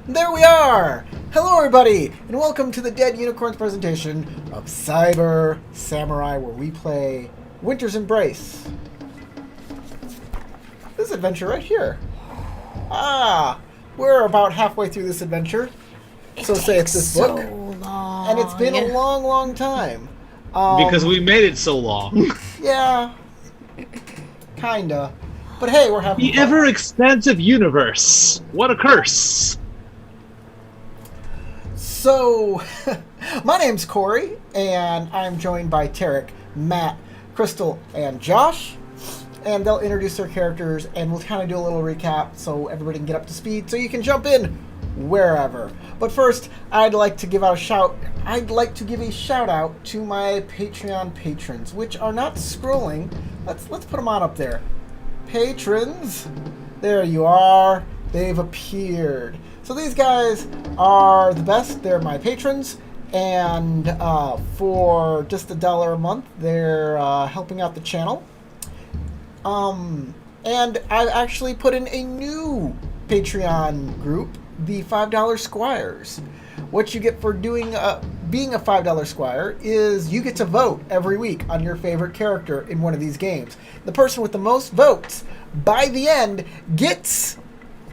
There we are! Hello everybody, and welcome to the Dead Unicorns presentation of Cyber Samurai, where we play Winter's Embrace. This adventure right here. We're about halfway through this adventure. So say it's this book. Long. And it's been a long, long time. Because we made it so long. Yeah. Kinda. But hey, we're having The fun. ever-expansive universe. What a curse. So, my name's Corey, and I'm joined by Tarek, Matt, Crystal, and Josh. And they'll introduce their characters, and we'll kind of do a little recap so everybody can get up to speed, so you can jump in wherever. But first, I'd like to give a shout out to my Patreon patrons, which are not scrolling. Let's put them on up there. Patrons, there you are. They've appeared. So these guys are the best. They're my patrons, and for just $1 a month, they're helping out the channel. And I've actually put in a new Patreon group, the $5 Squires. What you get for being a $5 Squire is you get to vote every week on your favorite character in one of these games. The person with the most votes by the end gets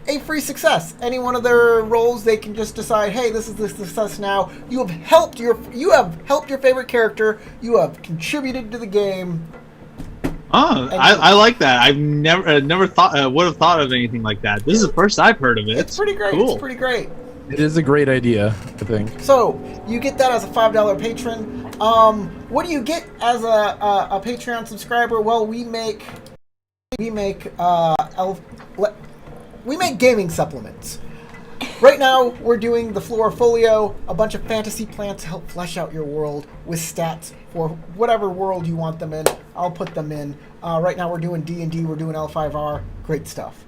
a free success. Any one of their roles, they can just decide, hey, this is the success now. You have helped your favorite character. You have contributed to the game. Oh, I like that. I've never thought would have thought of anything like that. This is the first I've heard of it. It's pretty great. Cool. It's pretty great. It is a great idea, I think. So you get that as a $5 patron. What do you get as a Patreon subscriber? Well, we make gaming supplements. Right now, we're doing the Florifolio, a bunch of fantasy plants to help flesh out your world with stats for whatever world you want them in. I'll put them in. Right now, we're doing D&D, we're doing L5R. Great stuff.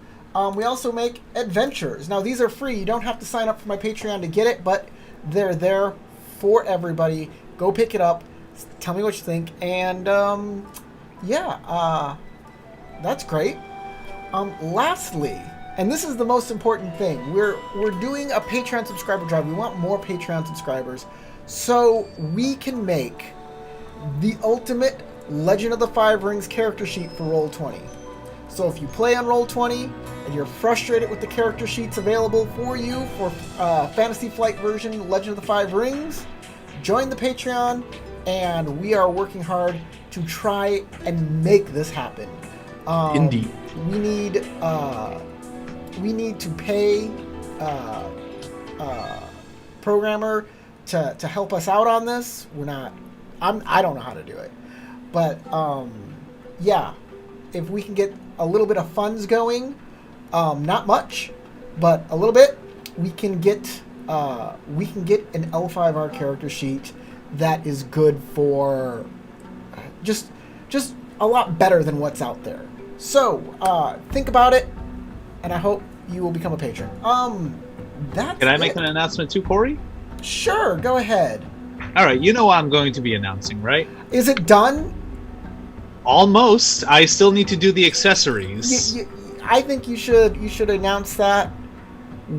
We also make adventures. Now, these are free. You don't have to sign up for my Patreon to get it, but they're there for everybody. Go pick it up. Tell me what you think. And, that's great. Lastly, and this is the most important thing, we're doing a Patreon subscriber drive. We want more Patreon subscribers so we can make the ultimate Legend of the Five Rings character sheet for Roll20. So if you play on Roll20 and you're frustrated with the character sheets available for you for Fantasy Flight version Legend of the Five Rings, join the Patreon, and we are working hard to try and make this happen. Indeed. We need to pay programmer to help us out on this. I don't know how to do it, but if we can get a little bit of funds going, not much, but a little bit, we can get an L5R character sheet that is good for just a lot better than what's out there. So think about it, and I hope you will become a patron. That's Can I make it. an announcement too, Corey? Sure, go ahead. All right, you know what I'm going to be announcing, right? Is it done? Almost. I still need to do the accessories. I think you should announce that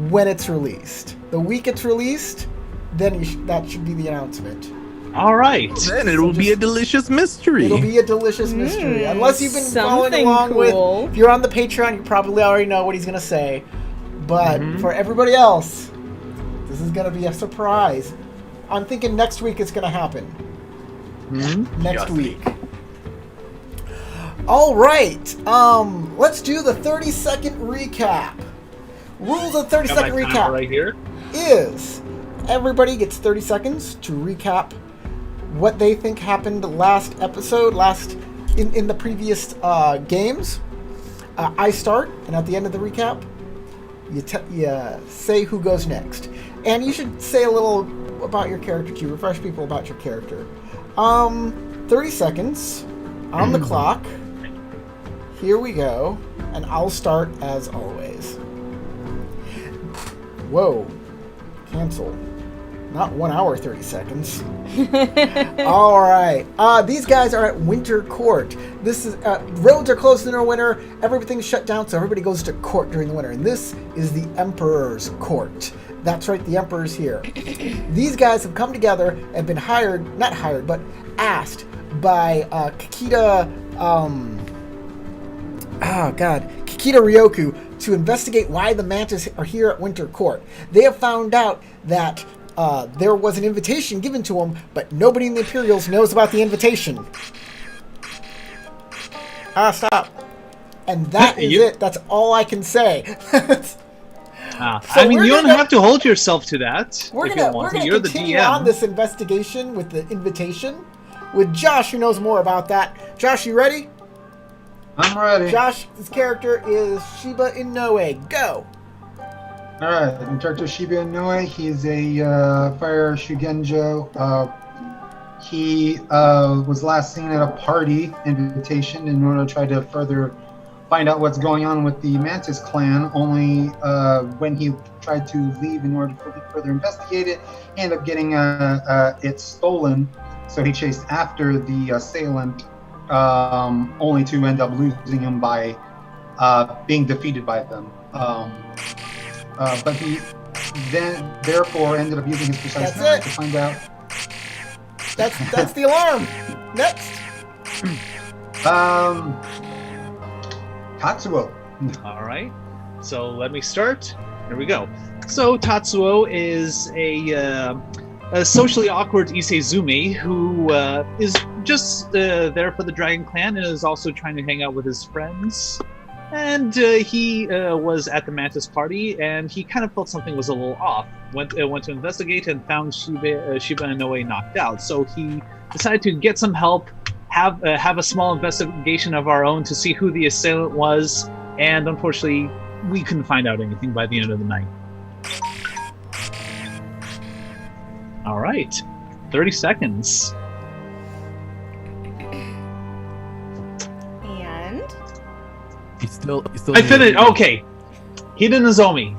when it's released. The week it's released, then that should be the announcement. All right. Then it will be a delicious mystery. It'll be a delicious mystery. Unless you've been following something along cool. with... If you're on the Patreon, you probably already know what he's going to say. But for everybody else, this is going to be a surprise. I'm thinking next week it's going to happen. Next week. All right. Let's do the 30-second recap. Rules of 30-second Got my timer recap right here. is everybody gets 30 seconds to recap what they think happened last episode, in the previous games. I start, and at the end of the recap, you say who goes next. And you should say a little about your character too, refresh people about your character. 30 seconds on the clock. Here we go, and I'll start as always. Whoa, cancel. Not 1 hour, 30 seconds. All right. These guys are at Winter Court. This is roads are closed in the winter. Everything's shut down, so everybody goes to court during the winter. And this is the Emperor's Court. That's right, the Emperor's here. These guys have come together and been not hired, but asked by Kikita, Kikita Ryoku to investigate why the Mantis are here at Winter Court. They have found out that there was an invitation given to them, but nobody in the Imperials knows about the invitation. Stop. And that is it. That's all I can say. I mean, you don't have to hold yourself to that. We're gonna continue on this investigation with the invitation with Josh, who knows more about that. Josh, you ready? I'm ready. Josh's character is Shiba Inoue. Go. All right, my character Shiba Inoue. He's a fire Shugenjo. He was last seen at a party invitation in order to try to further find out what's going on with the Mantis clan. Only when he tried to leave in order to further investigate it, he ended up getting it stolen. So he chased after the assailant, only to end up losing him by being defeated by them. But he then therefore ended up using his precise knowledge to find out. That's the alarm. Next. Tatsuo. All right. So let me start. Here we go. So Tatsuo is a socially awkward Isezumi who is just there for the Dragon Clan and is also trying to hang out with his friends. And he was at the Mantis party, and he kind of felt something was a little off. Went to investigate and found Shiba Inoue knocked out. So he decided to get some help, have a small investigation of our own to see who the assailant was. And unfortunately, we couldn't find out anything by the end of the night. All right, 30 seconds. He's still. I finished. Okay, Hida Nozomi.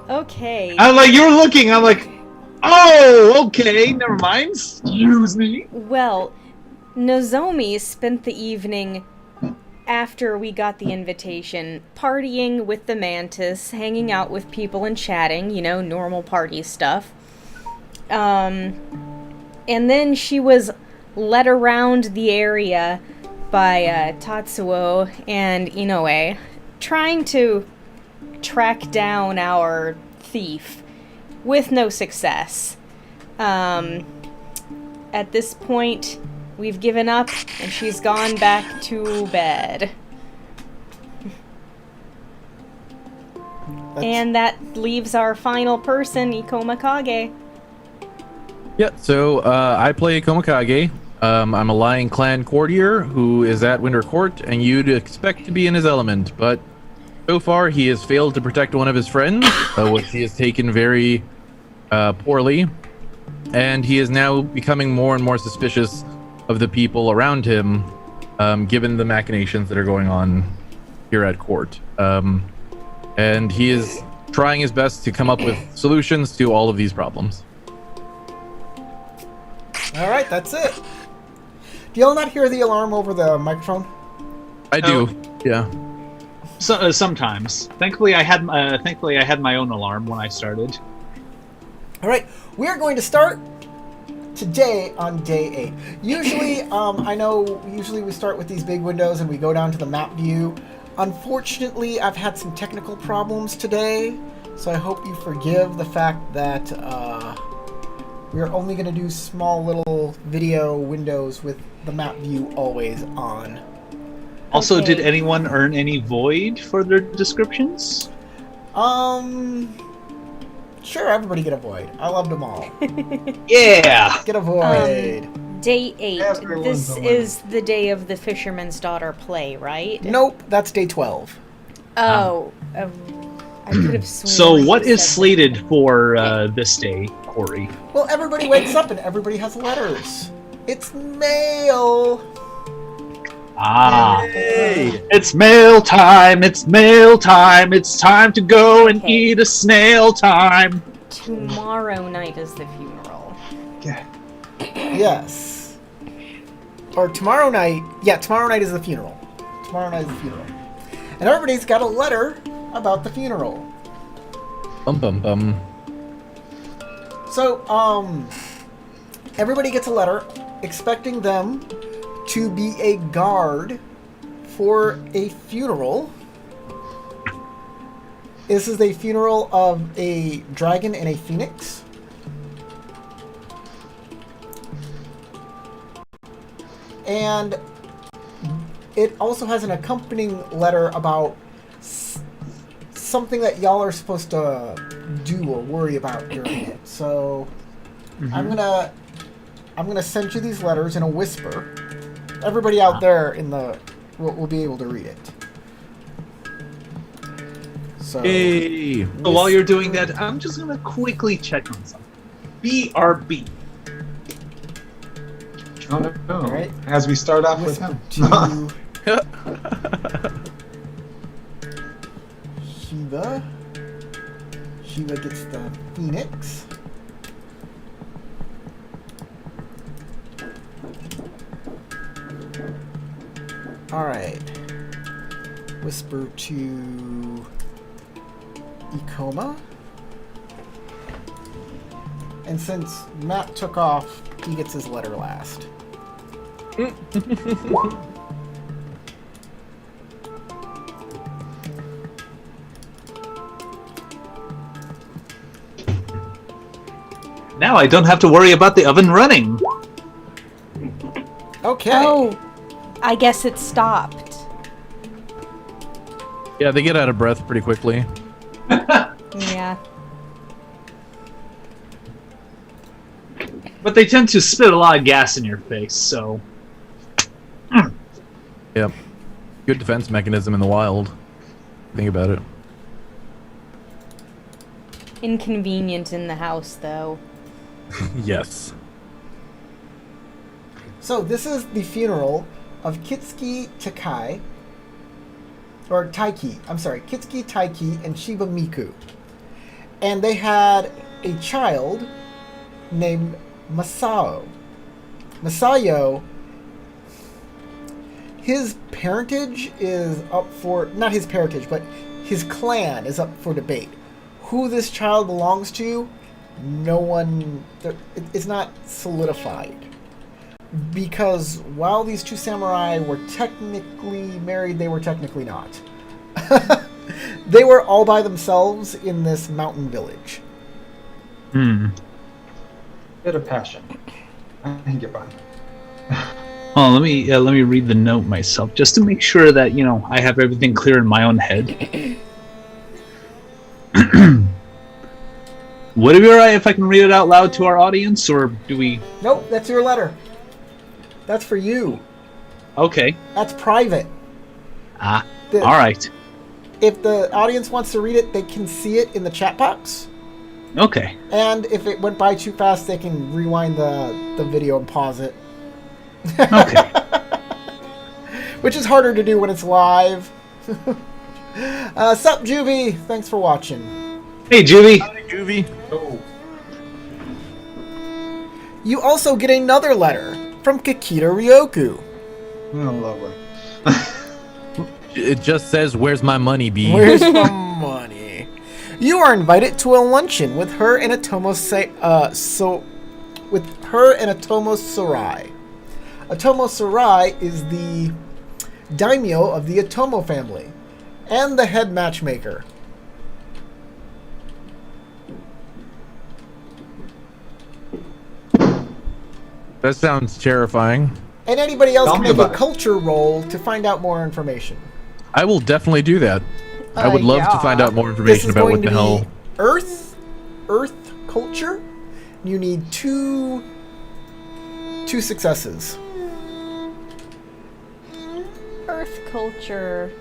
Okay. I'm like, you're looking. I'm like, oh, okay, never mind. Excuse me. Well, Nozomi spent the evening after we got the invitation partying with the Mantis, hanging out with people and chatting, normal party stuff. And then she was led around the area by Tatsuo and Inoue, trying to track down our thief, with no success. At this point, we've given up, and she's gone back to bed. And that leaves our final person, Ikoma Kage. Yeah, so I play Komakage. I'm a Lion Clan courtier who is at Winter Court, and you'd expect to be in his element, but so far he has failed to protect one of his friends, which he has taken very poorly, and he is now becoming more and more suspicious of the people around him, given the machinations that are going on here at court. And he is trying his best to come up with solutions to all of these problems. All right, that's it. Do y'all not hear the alarm over the microphone? I do, yeah. So, sometimes. Thankfully, I had my own alarm when I started. All right, we are going to start today on day 8. Usually, I know usually we start with these big windows and we go down to the map view. Unfortunately, I've had some technical problems today, so I hope you forgive the fact that we're only going to do small little video windows with the map view always on. Also, Okay. did anyone earn any void for their descriptions? Sure, everybody get a void. I loved them all. Yeah! Get a void. Day 8. Everyone's This a is the day of the Fisherman's Daughter play, right? Nope, that's day 12. Oh. I could have sworn. So, you what is said slated for this day, Corey? Well, everybody wakes up and everybody has letters. It's mail. Ah. Hey! It's mail time! It's mail time! It's time to go and Okay. eat a snail time! Tomorrow night is the funeral. Yes. Or tomorrow night. Yeah, tomorrow night is the funeral. Tomorrow night is the funeral. And everybody's got a letter about the funeral. Bum bum bum. So, everybody gets a letter expecting them to be a guard for a funeral. This is a funeral of a dragon and a phoenix. And it also has an accompanying letter about something that y'all are supposed to do or worry about during it. So I'm gonna send you these letters in a whisper. Everybody out there in the will be able to read it. So Yay! So while you're doing that, I'm just gonna quickly check on something. BRB. Oh, no. All right. As we start off with whisper him. to Shiva. Shiva gets the phoenix. Alright. Whisper to Ikoma. And since Matt took off, he gets his letter last. Now I don't have to worry about the oven running. Okay. Oh, I guess it stopped. Yeah, they get out of breath pretty quickly. Yeah. But they tend to spit a lot of gas in your face, so... Yep. Good defense mechanism in the wild. Think about it. Inconvenient in the house, though. Yes. So this is the funeral of Kitsuki Takai, or Taiki. I'm sorry, Kitsuki Taiki and Shiba Miku, and they had a child named Masao. Masayo. His parentage is up for not his parentage, but his clan is up for debate. Who this child belongs to, no one. It's not solidified. Because while these two samurai were technically married, they were technically not. They were all by themselves in this mountain village. Bit of passion. I can get by. Oh, let me read the note myself, just to make sure that, I have everything clear in my own head. Would it be alright if I can read it out loud to our audience, or do we... Nope, that's your letter. That's for you. Okay. That's private. Alright. If the audience wants to read it, they can see it in the chat box. Okay. And if it went by too fast, they can rewind the video and pause it. Okay. Which is harder to do when it's live. Sup, Juvie? Thanks for watching. Hey, Juvie. Hi, Juvie. Oh. You also get another letter from Kikita Ryoku. Oh, lovely. It just says, "Where's my money, B?" Where's my money? You are invited to a luncheon with her and Atomo Sarai. Atomo Sarai is the daimyo of the Atomo family and the head matchmaker. That sounds terrifying. And anybody else Tell can me make a about it. culture roll to find out more information. I will definitely do that. I would love to find out more This information is about going what the to hell. be Earth culture. You need two successes. Earth culture.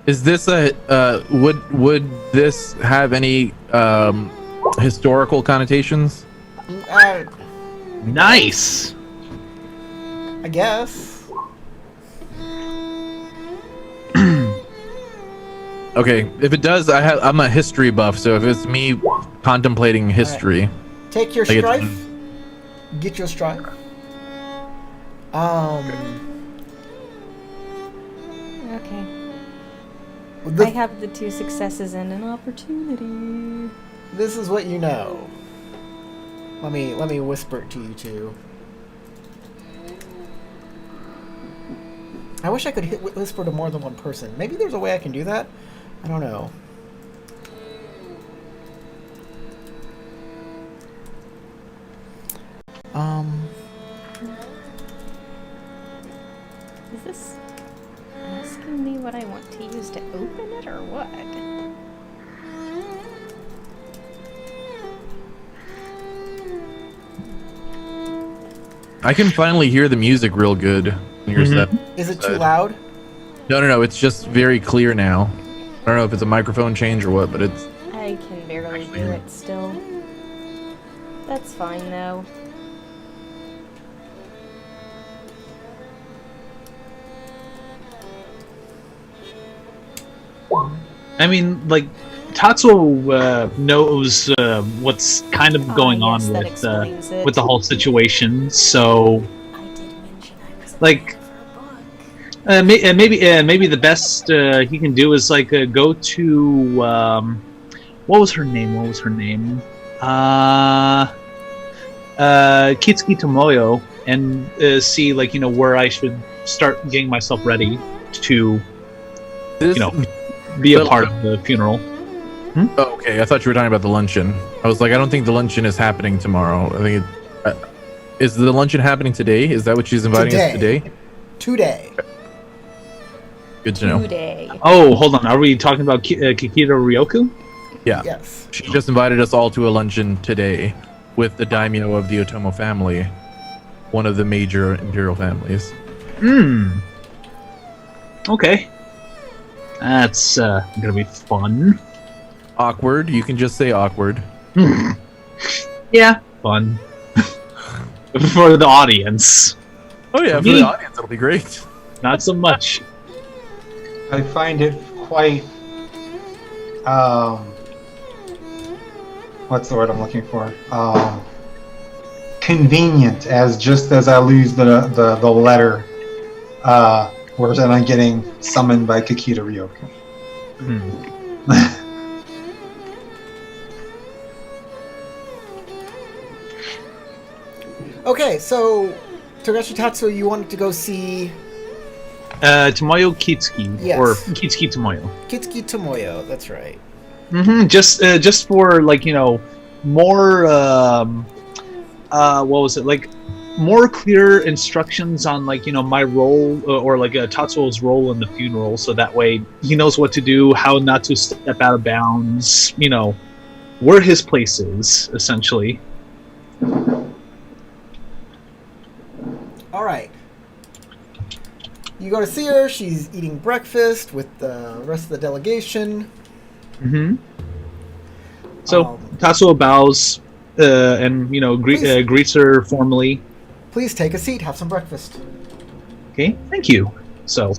Is this a would this have any historical connotations? Nice. I guess. Okay, if it does, I'm a history buff, so if it's me contemplating history, Take your I get- strife. Get your strife. Okay. I have the 2 successes and an opportunity. This is what you know. Let me whisper it to you two. I wish I could whisper to more than one person. Maybe there's a way I can do that. I don't know. Is this asking me what I want to use to open it or what? I can finally hear the music real good when you're set. Is it too loud? No. It's just very clear now. I don't know if it's a microphone change or what, but it's. I can barely hear it still. That's fine though. I mean, like, Tatsuo knows what's kind of going yes, on that explains it. with the whole situation, so I did mention I was Like- looking for a book. maybe the best he can do is like go to what was her name? Kitsuki Tomoyo, and see where I should start getting myself ready to This, be a part of the funeral. Oh, okay, I thought you were talking about the luncheon. I was like, I don't think the luncheon is happening tomorrow. I think is the luncheon happening today? Is that what she's inviting us today? Today. Good to know. Today. Oh, hold on. Are we talking about Kikita Ryoku? Yeah. Yes. She just invited us all to a luncheon today with the daimyo of the Otomo family, one of the major imperial families. Okay. That's gonna be fun. Awkward. You can just say awkward. Yeah, fun. For the audience, Oh yeah, for Me? the audience, it'll be great. not so much. I find it quite what's the word I'm looking for? Convenient, as just as I lose the letter, where then I'm getting summoned by Kikita Ryoku. Okay, so Togashi Tatsuo, you wanted to go see Tomoyo Kitsuki, Yes. or Kitsuki Tomoyo. Kitsuki Tomoyo. That's right. Just for more what was it, like more clear instructions on my role, or Tatsuo's role in the funeral, so that way he knows what to do, how not to step out of bounds, where his place is, essentially. All right. You go to see her. She's eating breakfast with the rest of the delegation. So Tatsuo bows and Please. greets her formally. Please take a seat. Have some breakfast. Okay, thank you. So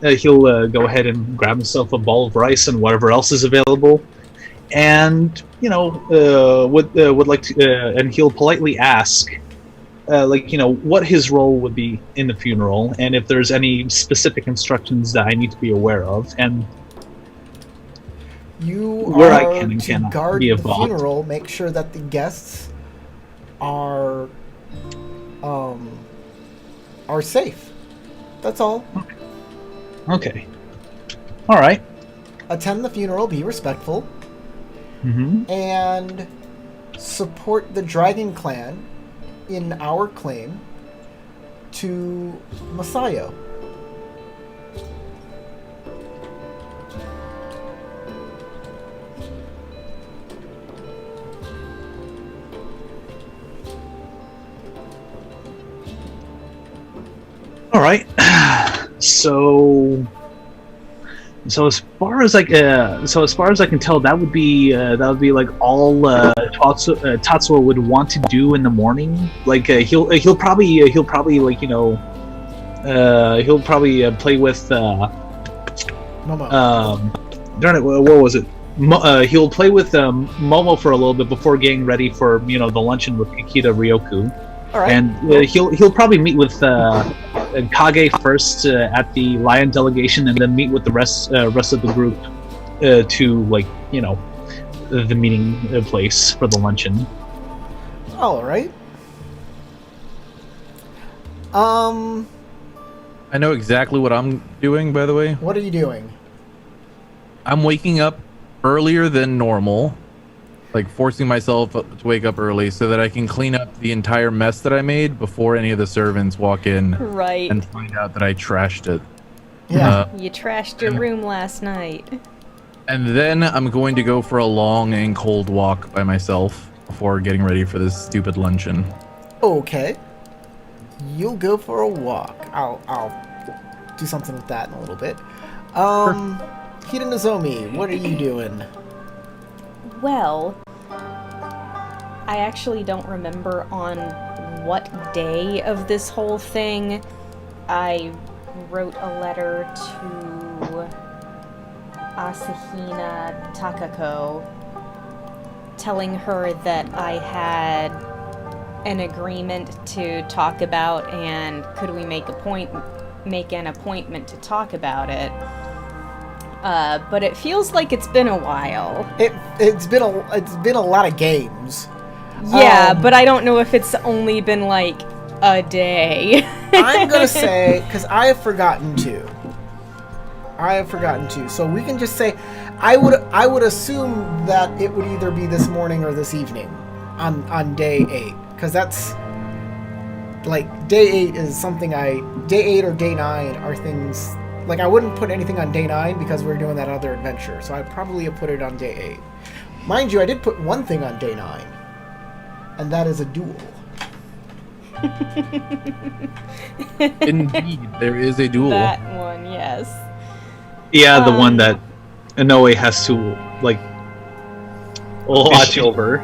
he'll go ahead and grab himself a bowl of rice and whatever else is available, and would like to, and he'll politely ask, what his role would be in the funeral, and if there's any specific instructions that I need to be aware of, and You Where I are can and to cannot guard be the involved. funeral. Make sure that the guests are safe. That's all. okay, all right. Attend the funeral. Be respectful. And support the Dragon Clan in our claim to Masayo. All right. So as far as I can tell, that would be like all Tatsuo would want to do in the morning. Like he'll probably he'll probably play with Momo. darn it, what was it? He'll play with Momo for a little bit before getting ready for the luncheon with Kikita Ryoku. All right. And he'll probably meet with Kage first at the Lion delegation, and then meet with the rest of the group to the meeting place for the luncheon. All right. I know exactly what I'm doing, by the way. What are you doing? I'm waking up earlier than normal, like forcing myself to wake up early so that I can clean up the entire mess that I made before any of the servants walk in Right. and find out that I trashed it. Yeah. You trashed your room last night. And then I'm going to go for a long and cold walk by myself before getting ready for this stupid luncheon. Okay. You'll go for a walk. I'll do something with that in a little bit. Hida Nozomi, what are you doing? Well, I actually don't remember on what day of this whole thing I wrote a letter to Asahina Takako telling her that I had an agreement to talk about and could we make an appointment to talk about it. But it feels like it's been a while. It's been a lot of games. Yeah, but I don't know if it's only been like a day. I'm gonna say, because I have forgotten to. So we can just say, I would assume that it would either be this morning or this evening, on day 8, because that's like day 8 is something day 8 or day 9 are things like I wouldn't put anything on day 9 because we're doing that other adventure. So I'd probably have put it on day 8. Mind you, I did put one thing on day 9, and that is a duel. Indeed, there is a duel. That one, yes. Yeah, the one that Inoue has to watch over.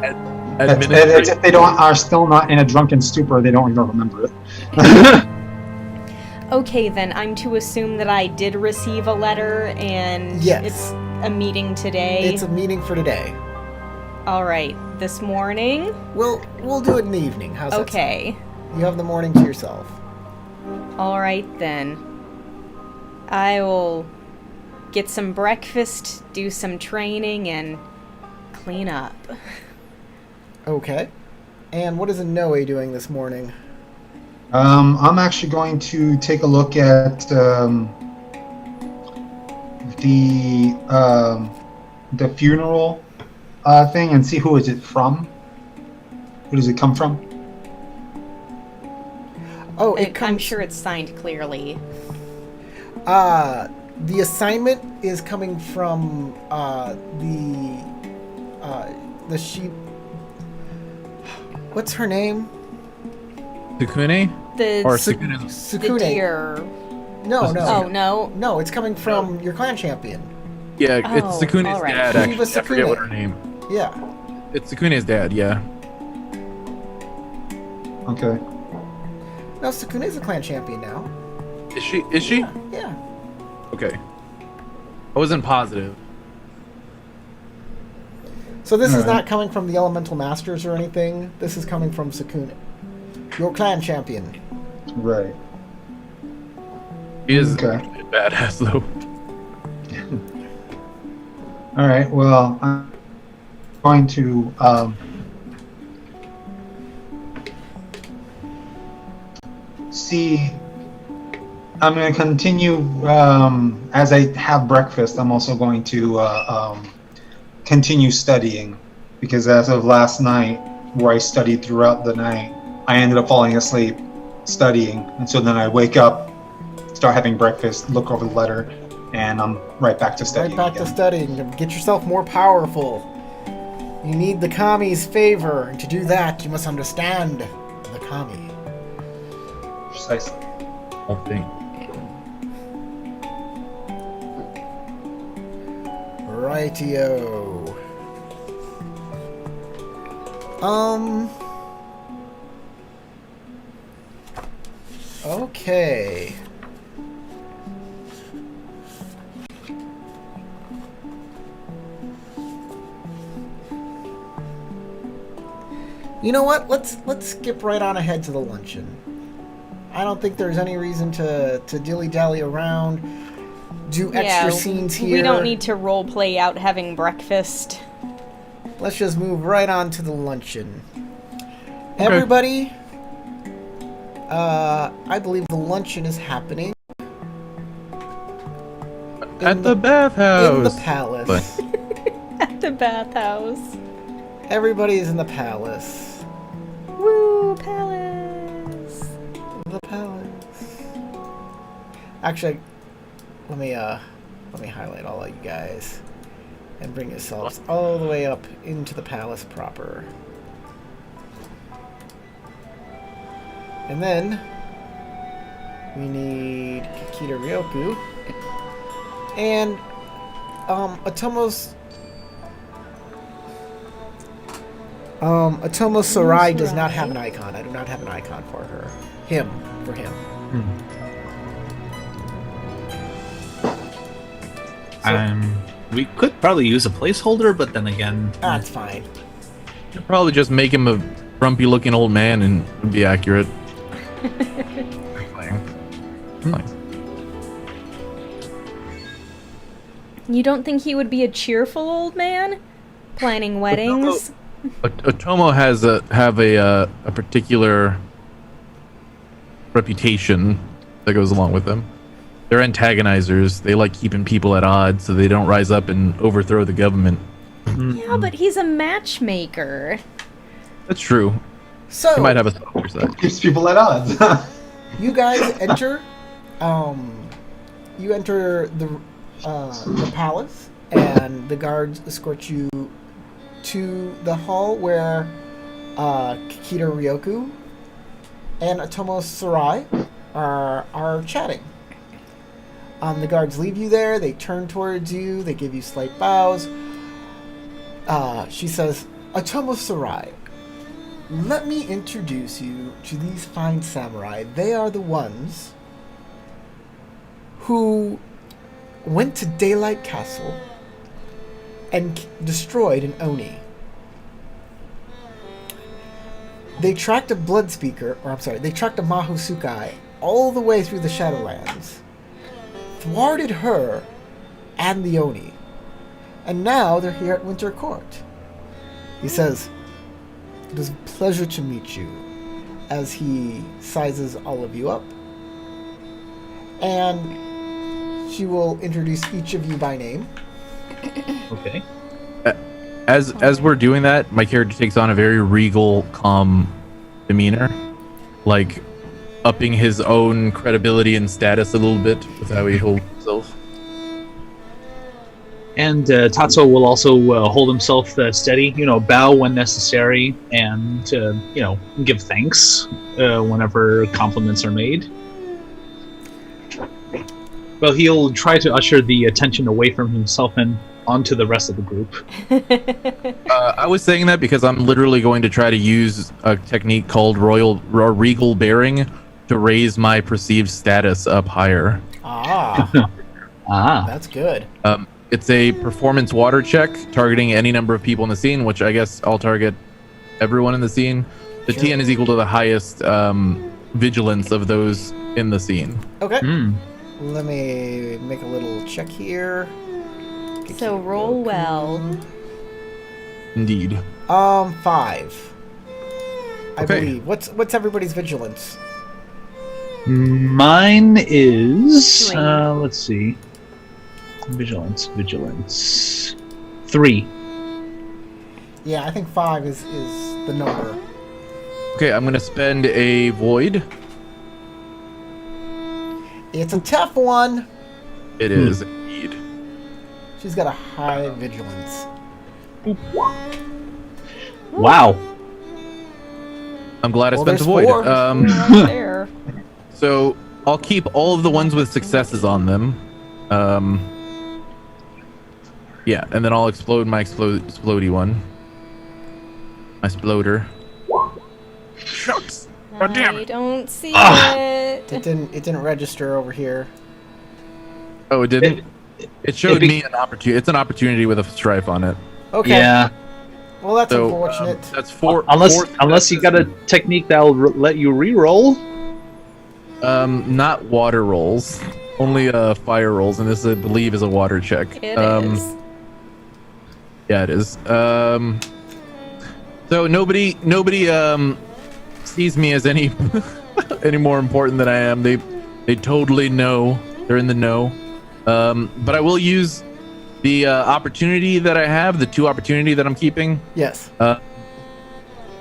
It's if they are still not in a drunken stupor, they don't even remember it. Okay, then I'm to assume that I did receive a letter and Yes. it's a meeting today. It's a meeting for today. All right, this morning. We'll do it in the evening. How's that Okay. sound? You have the morning to yourself. All right then. I will get some breakfast, do some training, and clean up. Okay. And what is Inoue doing this morning? I'm actually going to take a look at the funeral thing and see who is it from. Who does it come from? Oh, I'm sure it's signed clearly. The assignment is coming from the sheep. What's her name? Sukune? The Or Su- Sukune. Sukune. The deer. No. Oh no. No, it's coming from your clan champion. Yeah, it's Oh, Sukune's alright. dad, Shiva actually. I forget Sukune. what her name. Yeah. It's Sukune's dad, yeah. Okay. No, Sukune's a clan champion now. Is she? Yeah. Okay. I wasn't positive. So this is Alright. not coming from the Elemental Masters or anything. This is coming from Sukune, your clan champion. Right. He is Okay. a badass, though. All right. Well, I'm going to see. I'm going to continue as I have breakfast. I'm also going to continue studying because as of last night, where I studied throughout the night, I ended up falling asleep studying, and so then I wake up, start having breakfast, look over the letter, and I'm right back to studying. Right back to again. studying. Get yourself more powerful. You need the Kami's favor, and to do that, you must understand the Kami. Precisely. Whole thing. Rightio. Okay. You know what? Let's skip right on ahead to the luncheon. I don't think there's any reason to dilly-dally around, do extra scenes here. We don't need to role play out having breakfast. Let's just move right on to the luncheon. Everybody, I believe the luncheon is happening At the bathhouse. in the palace. At the bathhouse. Everybody is in the palace. Woo, palace. The palace. Actually, let me highlight all of you guys and bring yourselves all the way up into the palace proper. And then we need Kikita Ryoku and Atomo Sarai does not have an icon. I do not have an icon for her. For him. We could probably use a placeholder, but then again, That's fine. You'd probably just make him a grumpy looking old man and it would be accurate. Nice. You don't think he would be a cheerful old man? Planning weddings? Otomo has a particular reputation that goes along with them. They're antagonizers. They like keeping people at odds so they don't rise up and overthrow the government. Yeah, but he's a matchmaker. That's true. So He might have a softer side. Keeps people at odds. you guys enter. You enter the palace, and the guards escort you to the hall where Kikita Ryoku and Atomo Sarai are chatting. The guards leave you there. They turn towards you. They give you slight bows. She says, Atomo Sarai, let me introduce you to these fine samurai. They are the ones who went to Daylight Castle and destroyed an Oni. They tracked a they tracked a Mahosukai all the way through the Shadowlands, thwarted her and the Oni, and now they're here at Winter Court. He says, it is a pleasure to meet you, as he sizes all of you up, and she will introduce each of you by name. okay. As we're doing that, my character takes on a very regal, calm demeanor, like upping his own credibility and status a little bit with how he holds himself. And Tatsuo will also hold himself steady, bow when necessary, and, give thanks whenever compliments are made. Well, he'll try to usher the attention away from himself and onto the rest of the group. I was saying that because I'm literally going to try to use a technique called regal bearing to raise my perceived status up higher. That's good. It's a performance water check targeting any number of people in the scene, which I guess I'll target everyone in the scene. The Sure. TN is equal to the highest vigilance of those in the scene. Okay. Hmm. Let me make a little check here. So roll well. Indeed. 5. I Okay. believe. What's everybody's vigilance? Mine is, 3. let's see. Vigilance. 3. Yeah, I think 5 is the number. Okay, I'm gonna spend a void. It's a tough one. It is indeed. She's got a high vigilance. Wow. I'm glad Well, I spent there's a void. 4. Right there. So I'll keep all of the ones with successes on them. Yeah, and then I'll explode my explodey one. My sploder. Shucks! God damn I it! don't see It it. didn't register over here. Oh, it didn't. It showed be- me an opportunity. It's an opportunity with a stripe on it. Okay. Yeah. Well, that's So unfortunate. that's four. Unless four you got a technique that'll let you re-roll. Not water rolls, only fire rolls, and this I believe is a water check. It is. Yeah, it is. So nobody sees me as any any more important than I am. They totally know. They're in the know. But I will use the opportunity that I have, the 2 opportunity that I'm keeping. Yes.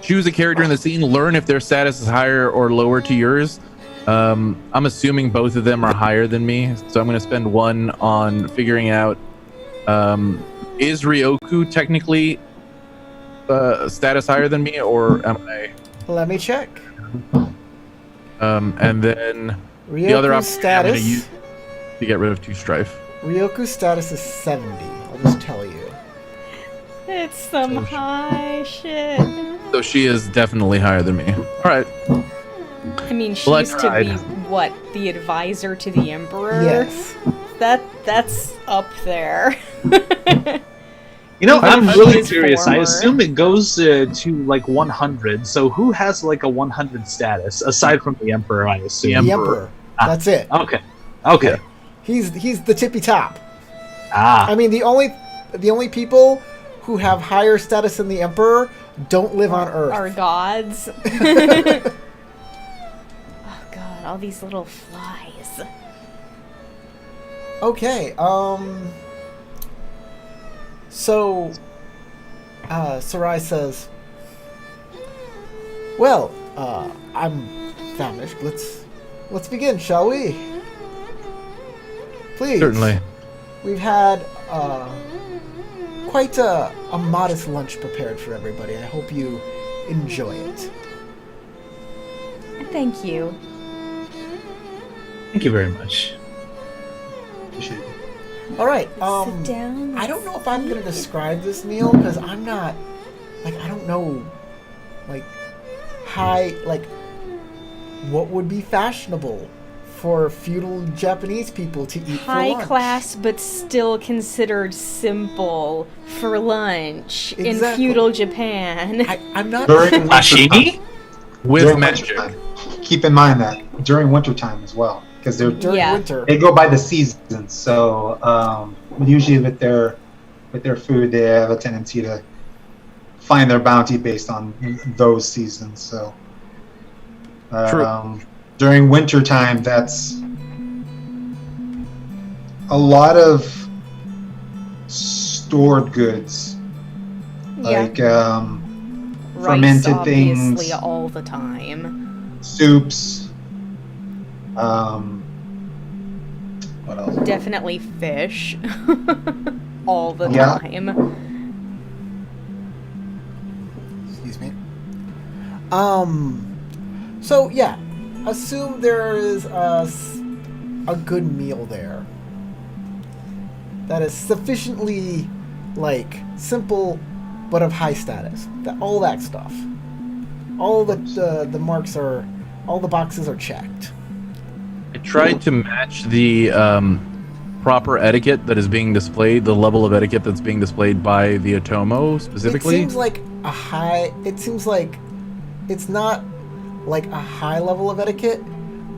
Choose a character in the scene, learn if their status is higher or lower to yours. I'm assuming both of them are higher than me, so I'm going to spend 1 on figuring out is Ryoku technically status higher than me, or am I? Let me check. And then the other Ryoku's option I'm going to status. use to get rid of 2 strife. Ryoku's status is 70. I'll just tell you. It's some high shit. So she is definitely higher than me. All right. I mean, she Well, I used to be tried. what, the advisor to the emperor? Yes. That's up there. You know, I'm Even really his curious. I former. assume it goes to like 100. So who has like a 100 status aside from the emperor? I assume. The Emperor. Emperor. That's it. Okay. Okay. He's the tippy top. Ah. I mean, the only people who have higher status than the Emperor don't live on Earth. Our gods. Oh god, all these little flies. Okay, so, Sarai says, well, I'm famished. Let's begin, shall we? Please. Certainly. We've had, quite a modest lunch prepared for everybody. I hope you enjoy it. Thank you. Thank you very much. Appreciate it. All right. Sit down. I don't know if I'm gonna describe this meal because I'm not, like, I don't know, like, what would be fashionable for feudal Japanese people to eat for High lunch. class, but still considered simple for lunch in Exactly. feudal Japan. I'm not. During winter Sashimi? time- With during magic. wintertime. Keep in mind that during wintertime as well, because During Yeah. winter. they go by the seasons. So usually with their food, they have a tendency to find their bounty based on those seasons. So True. during wintertime, that's a lot of stored goods, Yeah. like Rice, fermented obviously, things. all the time. soups. What else? Definitely fish. all the Yeah. time. Excuse me. So yeah, assume there is a good meal there that is sufficiently, like, simple but of high status. All that stuff. All the marks are, all the boxes are checked. I tried to match the proper etiquette that is being displayed, the level of etiquette that's being displayed by the Otomo specifically. It seems like a high. It seems like it's not like a high level of etiquette,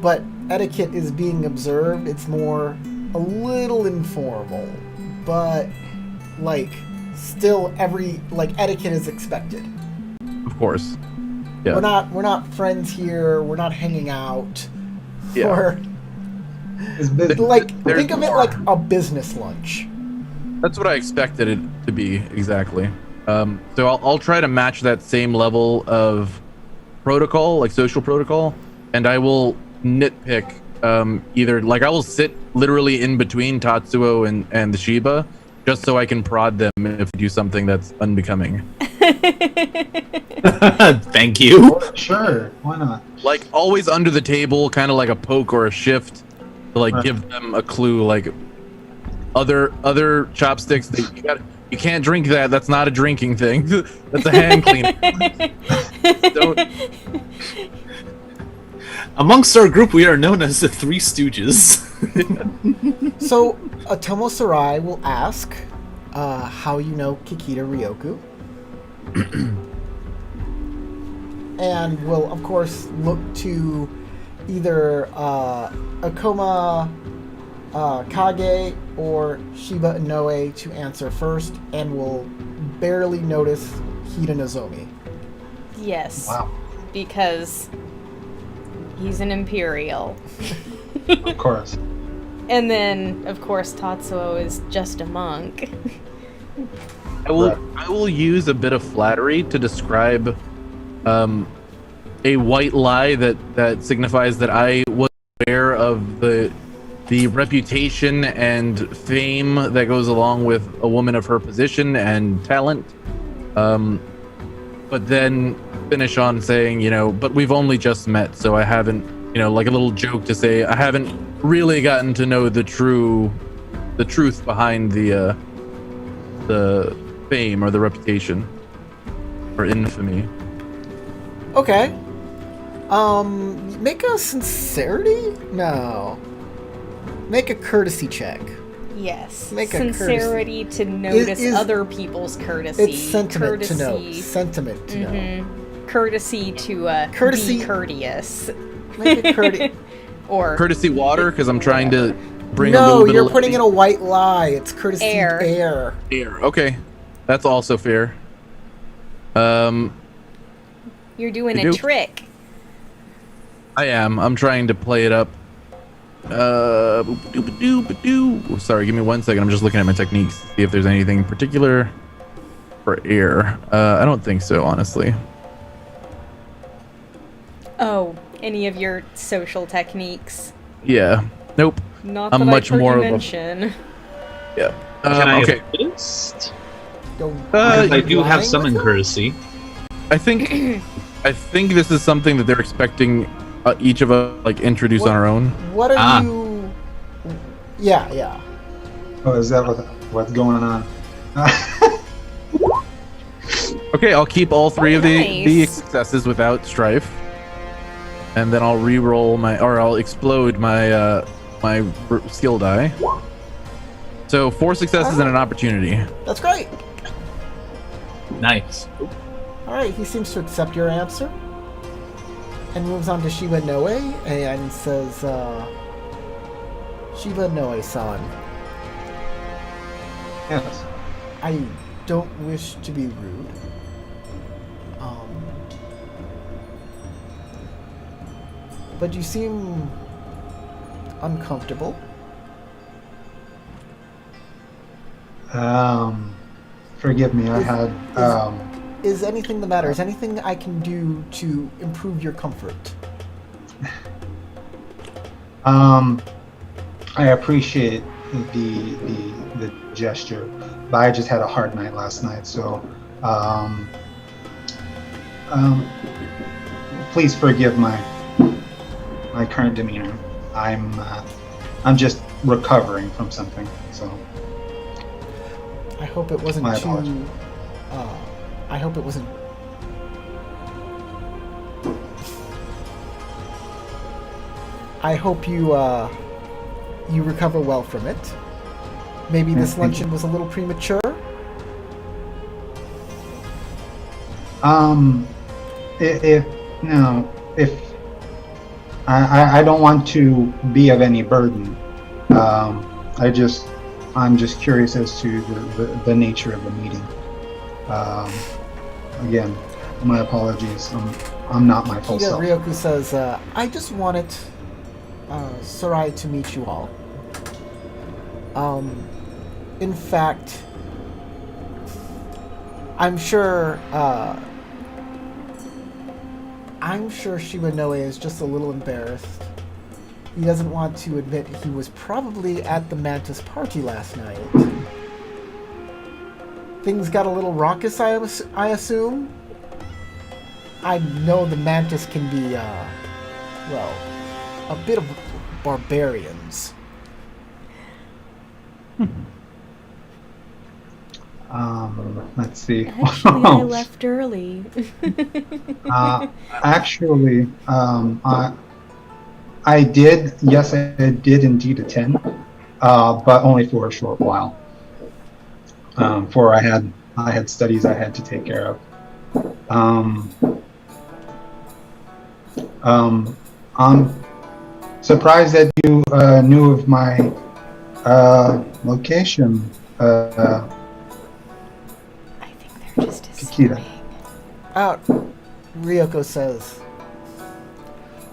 but etiquette is being observed. It's more a little informal, but like still etiquette is expected. Of course. Yeah. We're not friends here. We're not hanging out. Yeah. Or It's been- like There's think of it more. like a business lunch. That's what I expected it to be, exactly. So I'll try to match that same level of protocol, like social protocol, and I will nitpick either, like I will sit literally in between Tatsuo and the Shiba, just so I can prod them if they do something that's unbecoming. Thank you. Sure, why not? Like always under the table, kind of like a poke or a shift, to like Right. give them a clue. Like other chopsticks, you can't drink that. That's not a drinking thing. That's a hand cleaner. Don't. Amongst our group, we are known as the Three Stooges. So Otomo Sarai will ask how you know Kikita Ryoku. And will, of course, look to either Akoma Kage or Shiba Inoue to answer first, and will barely notice Hida Nozomi. Yes. Wow. Because he's an Imperial. Of course. And then, of course, Tatsuo is just a monk. I will use a bit of flattery to describe a white lie that signifies that I was aware of the reputation and fame that goes along with a woman of her position and talent. But then finish on saying, but we've only just met, so I haven't, like a little joke to say, I haven't really gotten to know the truth behind the fame or the reputation or infamy. Okay. Make a sincerity? No. Make a courtesy check. Yes. Make a sincerity to notice other people's courtesy. It's sentiment courtesy, to know. Sentiment to know. Courtesy to Courtesy- be courteous. Make a courtesy. Or Courtesy water, because I'm trying to bring a No, little bit you're of putting in a white lie. It's courtesy Air. air. air. Okay, that's also fair. you're doing You a do? trick. I am. I'm trying to play it up. Sorry, give me 1 second. I'm just looking at my techniques to see if there's anything particular for air. I don't think so, honestly. Oh, any of your social techniques? Yeah. Nope. Not I'm that much I've heard more you of a- mention. Yeah. Can I Okay. assist? Go- Because I do lying have summon with it? courtesy. I think this is something that they're expecting each of us like introduce on our own. What are Ah. you? Yeah. Oh, is that what's going on? Okay, I'll keep all three of the Nice. successes without strife, and then I'll re-roll I'll explode my skill die. So 4 successes and an opportunity. That's great. Nice. All right, he seems to accept your answer and moves on to Shiba Noe and says, Shiba Noe-san, Yes. I don't wish to be rude. But you seem uncomfortable. Forgive me. I had. Is anything the matter? Is anything I can do to improve your comfort? I appreciate the gesture, but I just had a hard night last night, so please forgive my current demeanor. I'm just recovering from something, so I hope it wasn't My too. apologies. I hope it wasn't. I hope you you recover well from it. Maybe this Thank you. luncheon was a little premature. If I don't want to be of any burden. I'm just curious as to the nature of the meeting. Again, my apologies. I'm not my full Hida self. Ryoku says, I just wanted Sarai to meet you all. In fact, I'm sure Shiba Noe is just a little embarrassed. He doesn't want to admit he was probably at the Mantis party last night. Things got a little raucous, I assume? I know the Mantis can be, well, a bit of barbarians. Let's see. Actually, I left early. Actually, I did. Yes, I did indeed attend, but only for a short while. For I had studies I had to take care of. surprised that you knew of my location. I think they're just Kikita. assuming. Ryoko says,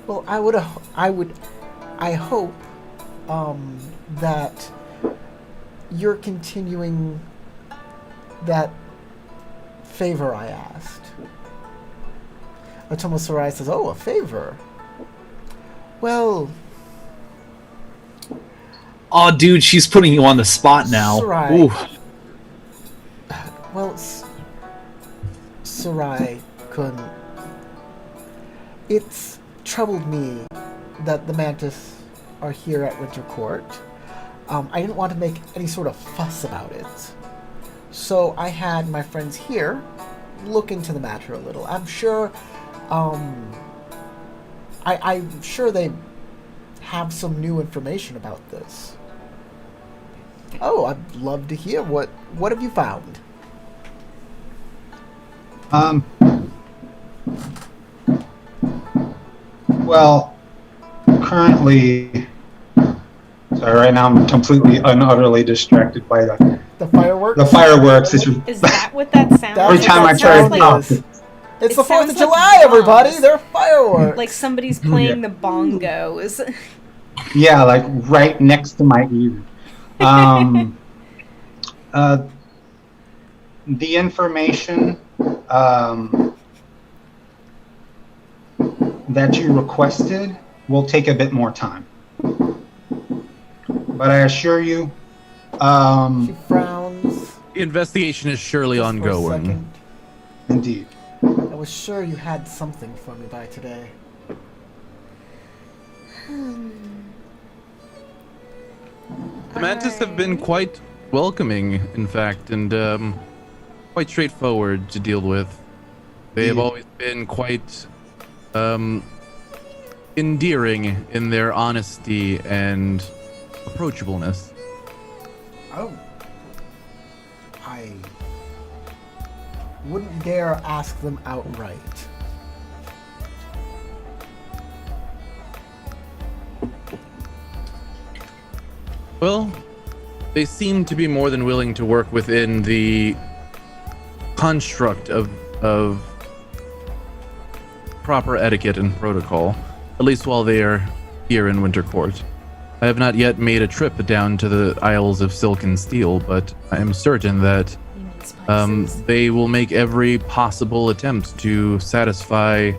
"Well, I hope that you're continuing that favor I asked." Otomo Sarai says, "Oh, a favor? Well, Oh, dude, she's putting you on the spot now. Sarai. Ooh. Well, Sarai-kun, it's troubled me that the Mantis are here at Winter Court. I didn't want to make any sort of fuss about it. So I had my friends here look into the matter a little. I'm sure, I'm sure they have some new information about this. Oh, I'd love to hear. What have you found?" Well, currently, sorry, right now I'm completely and utterly distracted by The fireworks? the fireworks. Is that what that sounds That's like? Every time I That try sounds to like, talk, It's It the 4th sounds of like July, everybody! bombs. They're fireworks! like somebody's playing the bongos. yeah, like right next to my ear. The information that you requested will take a bit more time. But I assure you, She frowns. The investigation is surely just for a ongoing. second. indeed. I was sure you had something for me by today. The Mantis have been quite welcoming, in fact, and quite straightforward to deal with. They have Yeah. always been quite endearing in their honesty and approachableness. Oh. I wouldn't dare ask them outright. Well, they seem to be more than willing to work within the construct of proper etiquette and protocol, at least while they are here in Winter Court. I have not yet made a trip down to the Isles of Silk and Steel, but I am certain that You mean spices? they will make every possible attempt to satisfy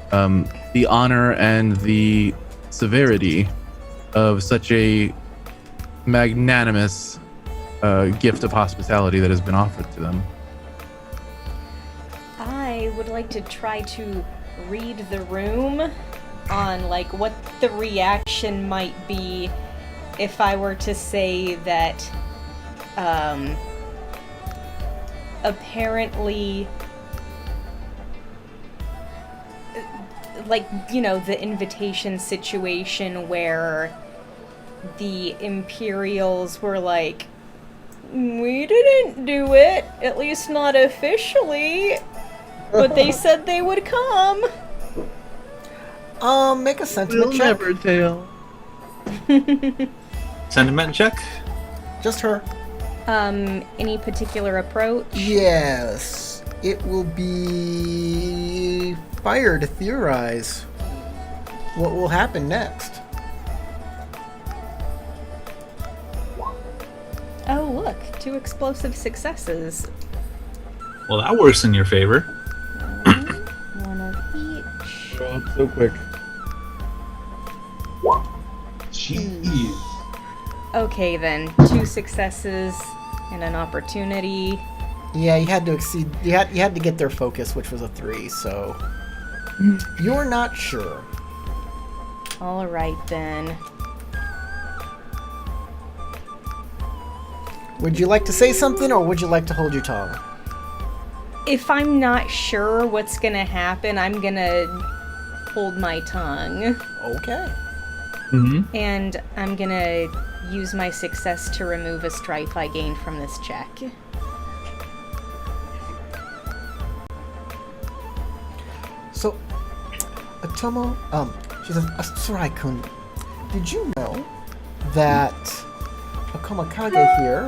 the honor and the severity of such a magnanimous gift of hospitality that has been offered to them. I would like to try to read the room on like what the reaction might be if I were to say that apparently like, you know, the invitation situation where the Imperials were like, we didn't do it, at least not officially, but they said they would come. Make a sentiment check. tell. Sentiment check. Just her. Any particular approach? Yes. It will be fire to theorize what will happen next. Oh, look, 2 explosive successes. Well, that works in your favor. One of each. Grow up so quick. Jeez. Okay, then. 2 successes and an opportunity. Yeah, you had to exceed. You had to get their focus, which was a 3. So you're not sure. All right, then. Would you like to say something, or would you like to hold your tongue? If I'm not sure what's gonna happen, I'm gonna hold my tongue. Okay. Mm-hmm. And I'm gonna use my success to remove a strife I gained from this check. So, Otomo, she says, Sarai-kun, did you know that Akomakage here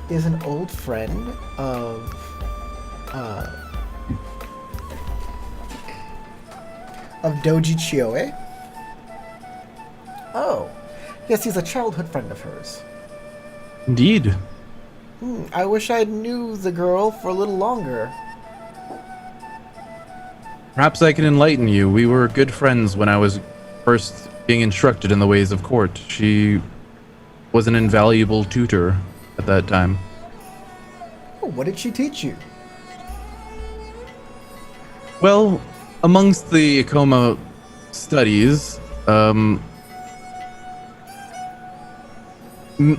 is an old friend of Doji Chioe? Oh, yes, he's a childhood friend of hers. Indeed. I wish I knew the girl for a little longer. Perhaps I can enlighten you. We were good friends when I was first being instructed in the ways of court. She was an invaluable tutor at that time. Oh, what did she teach you? Well, amongst the Akoma studies,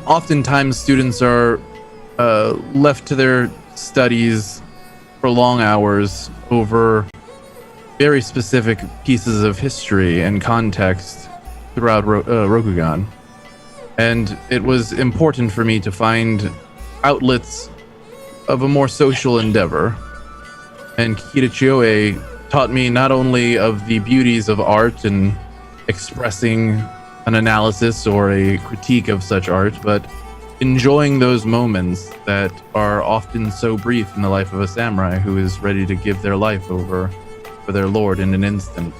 oftentimes students are left to their studies for long hours over very specific pieces of history and context throughout Rokugan. And it was important for me to find outlets of a more social endeavor. And Kikita Chioe taught me not only of the beauties of art and expressing an analysis or a critique of such art, but enjoying those moments that are often so brief in the life of a samurai who is ready to give their life over for their lord in an instant.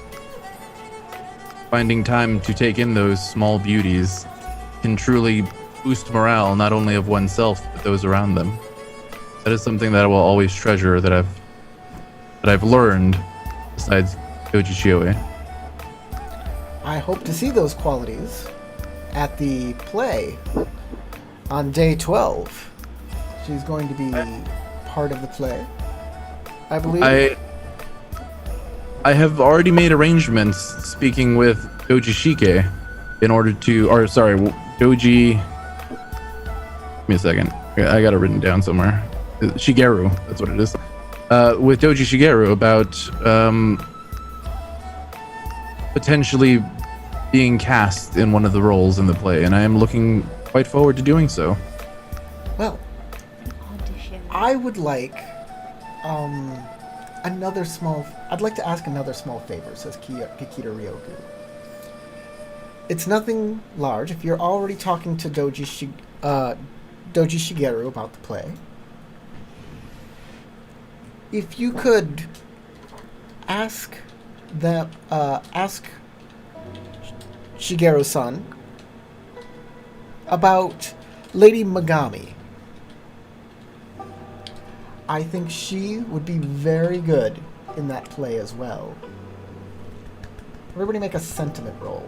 Finding time to take in those small beauties can truly boost morale not only of oneself but those around them. That is something that I will always treasure that I've learned besides Doji Chioe. I hope to see those qualities at the play on day 12. She's going to be part of the play, I believe. I have already made arrangements speaking with Doji Shike in order to, or sorry, Doji. Give me a second. I got it written down somewhere. Shigeru, that's what it is. With Doji Shigeru about potentially being cast in one of the roles in the play, and I am looking quite forward to doing so. Well, Audition. I would like I'd like to ask another small favor, says Kikita Ryoku. It's nothing large. If you're already talking to Doji Shigeru about the play, if you could ask Shigeru-san about Lady Megami. I think she would be very good in that play as well. Everybody make a sentiment roll.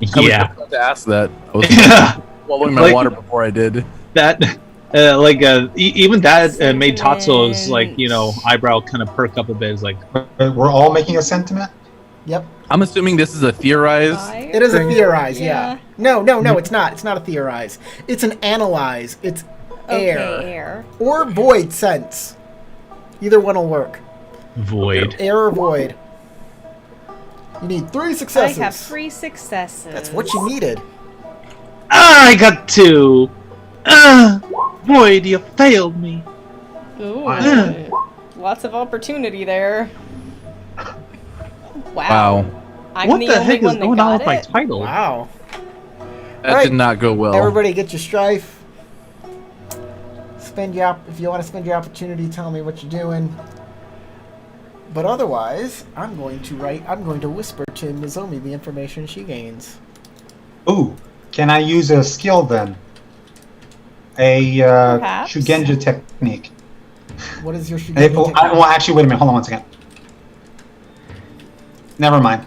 I was Yeah. about to ask that. I was Yeah. swallowing my Like- water before I did. That, even that made Tatsuo's, eyebrow kind of perk up a bit. It's like, We're all making a sentiment? Yep. I'm assuming this is a theorized. It is a thing? theorize, yeah. Yeah. No, it's not. It's not a theorize. It's an analyze. It's air. Okay, air. Or void sense. Either one will work. void. Air or void. You need 3 I successes. have 3 successes. That's what you needed. I got 2! Void, you failed me! Ooh. Wow. Lots of opportunity there. Wow. I'm What the the only heck is one that going on got with my it. title? Wow. That Alright. did not go well. Everybody get your strife. If you want to spend your opportunity, tell me what you're doing. But otherwise, I'm going to whisper to Nozomi the information she gains. Ooh, can I use a skill then? A Perhaps. Shugenja technique. What is your If, Shugenja technique? well, actually, wait a minute. Hold on one second. Never mind.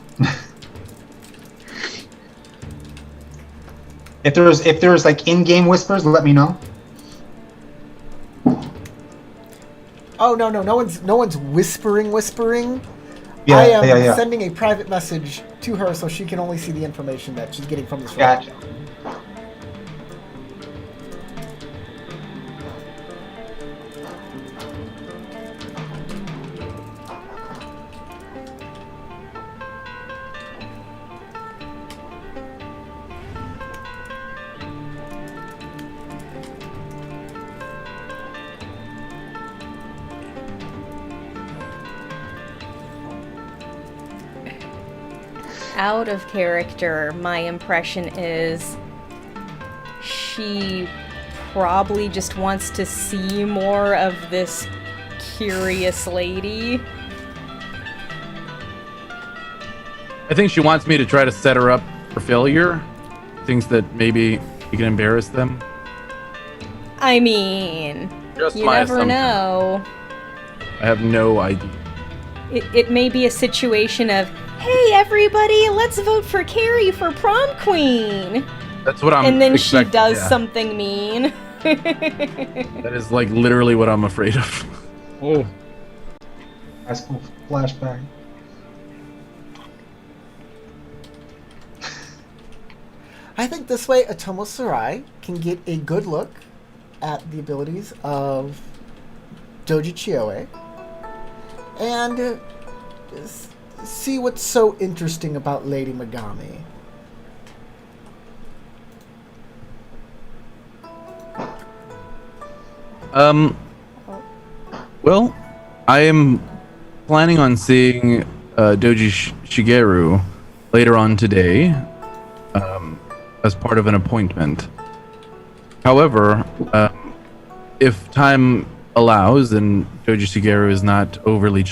if there's like in-game whispers, let me know. Oh no, no one's whispering. Yeah, I am yeah. sending a private message to her so she can only see the information that she's getting from this room. Gotcha. out of character, my impression is she probably just wants to see more of this curious lady. I think she wants me to try to set her up for failure. Thinks that maybe you can embarrass them. I mean, Just you my never assumption. know. I have no idea. It may be a situation of, hey everybody, let's vote for Carrie for prom queen. That's what I'm And then she expecting, does yeah. something mean. That is like literally what I'm afraid of. Oh, High school flashback. I think this way Otomo Sarai can get a good look at the abilities of Doji Chioe and see what's so interesting about Lady Megami. Well, I am planning on seeing Doji Shigeru later on today as part of an appointment. However, if time allows and Doji Shigeru is not overly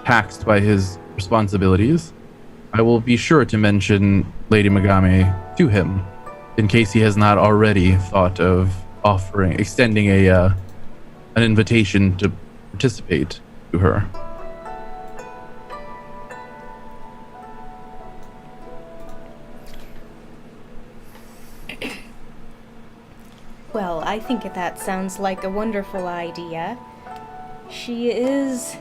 taxed by his responsibilities, I will be sure to mention Lady Megami to him in case he has not already thought of extending an invitation to participate to her. Well, I think that sounds like a wonderful idea. She is,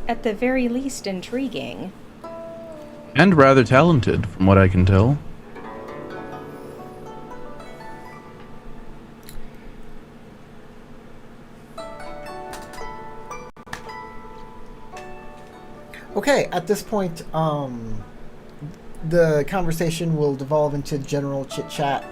at the very least, intriguing. And rather talented, from what I can tell. Okay, at this point, the conversation will devolve into general chit-chat.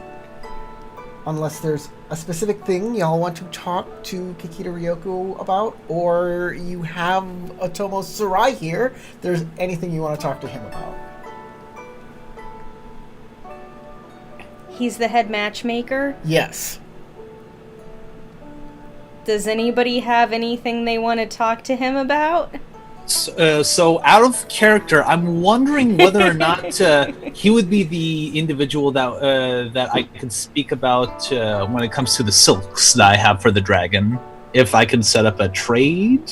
Unless there's a specific thing y'all want to talk to Kikita Ryoko about, or you have Otomo Sarai here, there's anything you want to talk to him about. He's the head matchmaker. Yes. Does anybody have anything they want to talk to him about? so out of character, I'm wondering whether or not he would be the individual that I can speak about when it comes to the silks that I have for the dragon. If I can set up a trade.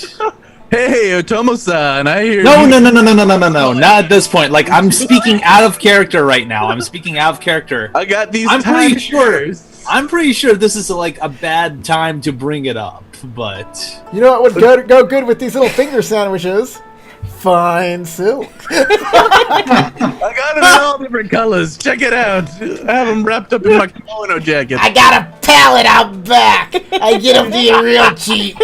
Hey, Otomo-san, I hear No, you. not at this point. Like, I'm speaking out of character right now. I'm speaking out of character. I got these I'm pretty tigers. I'm pretty sure this is like a bad time to bring it up, but You know what would go good with these little finger sandwiches? Fine silk. I got them in all different colors. Check it out. I have them wrapped up in my kimono jacket. I got a pallet out back. I get them to you real cheap.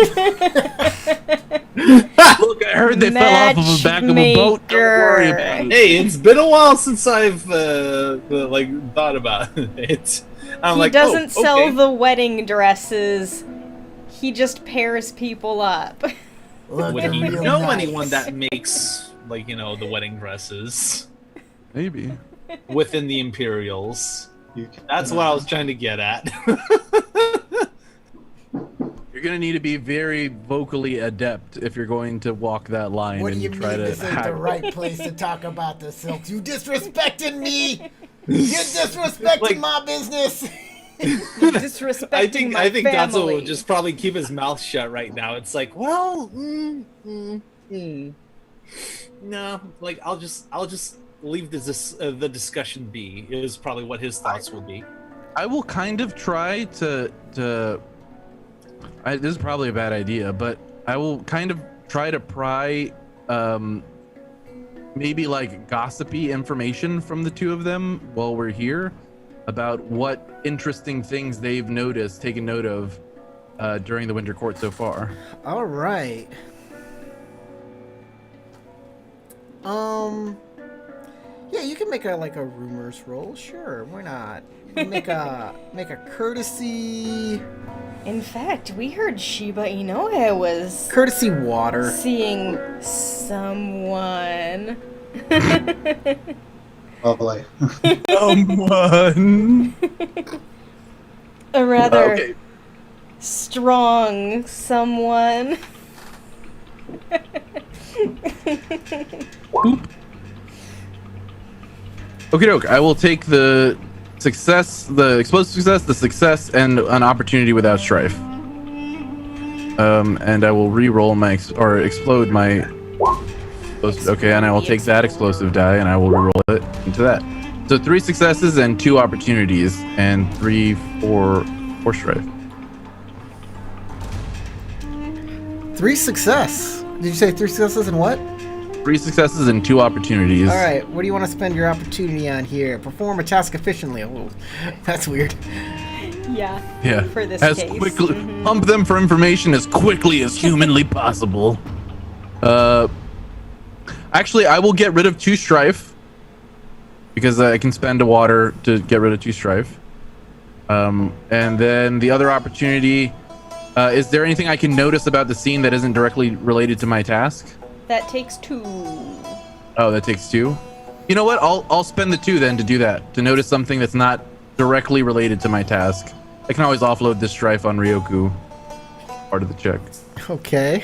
Look, I heard they fell off of the back of a boat. Don't worry about it. hey, it's been a while since I've like thought about it. I'm He like, doesn't oh, sell okay. the wedding dresses. He just pairs people up. Look, Would they're he real know nice. anyone that makes the wedding dresses Maybe. within the Imperials? You can- That's what I was trying to get at. You're gonna need to be very vocally adept if you're going to walk that line What do and you mean try to this ain't hack. the right place to talk about the silks? You disrespecting me? You're disrespecting Like- my business. Disrespecting I think my Datsun family. will just probably keep his mouth shut right now. It's like, well, no, like I'll just leave the discussion be. Is probably what his thoughts will be. I will kind of try to this is probably a bad idea, but I will kind of try to pry maybe like gossipy information from the two of them while we're here about what interesting things they've taken note of during the Winter Court so far. All right. Yeah, you can make a rumors roll. Sure, why not? Make a courtesy In fact, we heard Shiba Inoue was water. seeing someone. Lovely. Someone. A rather Okay. strong someone. Oop. Okay, doke. I will take the success, the explosive success, the success, and an opportunity without strife. And I will re-roll my or explode my. Okay, and I will take that explosive die and I will re-roll it into that. So 3 successes and 2 opportunities, and 3 for strife. 3 success. Did you say 3 successes and what? 3 successes and 2 opportunities. All right. What do you want to spend your opportunity on here? Perform a task efficiently. Oh, that's weird. Yeah. Yeah. For this as case. quickly Mhm. pump them for information as quickly as humanly possible. Actually, I will get rid of 2 strife because I can spend a water to get rid of 2 strife. And then the other opportunity. Is there anything I can notice about the scene that isn't directly related to my task? That takes 2. Oh, that takes 2. You know what? I'll spend the 2 then to do that. To notice something that's not directly related to my task. I can always offload this strife on Ryoku. Part of the check. Okay.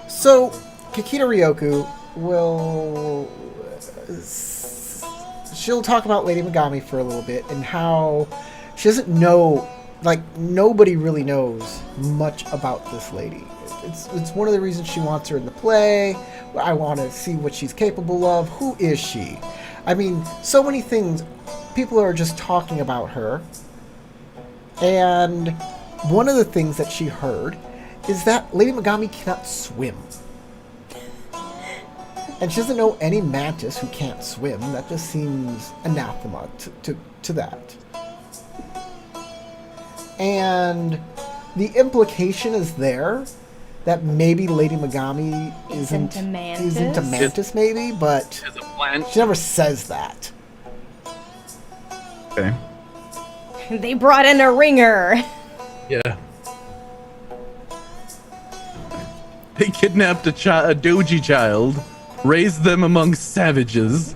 So, Kikita Ryoku will. She'll talk about Lady Megami for a little bit and how she doesn't know. Like, nobody really knows much about this lady. It's one of the reasons she wants her in the play. I want to see what she's capable of. Who is she? I mean, so many things. People are just talking about her. And one of the things that she heard is that Lady Megami cannot swim. And she doesn't know any mantis who can't swim. That just seems anathema to that. And the implication is there that maybe Lady Megami isn't a mantis? a mantis, maybe, but As a plan. she never says that. Okay. They brought in a ringer. Yeah. They kidnapped a doji child, raised them among savages,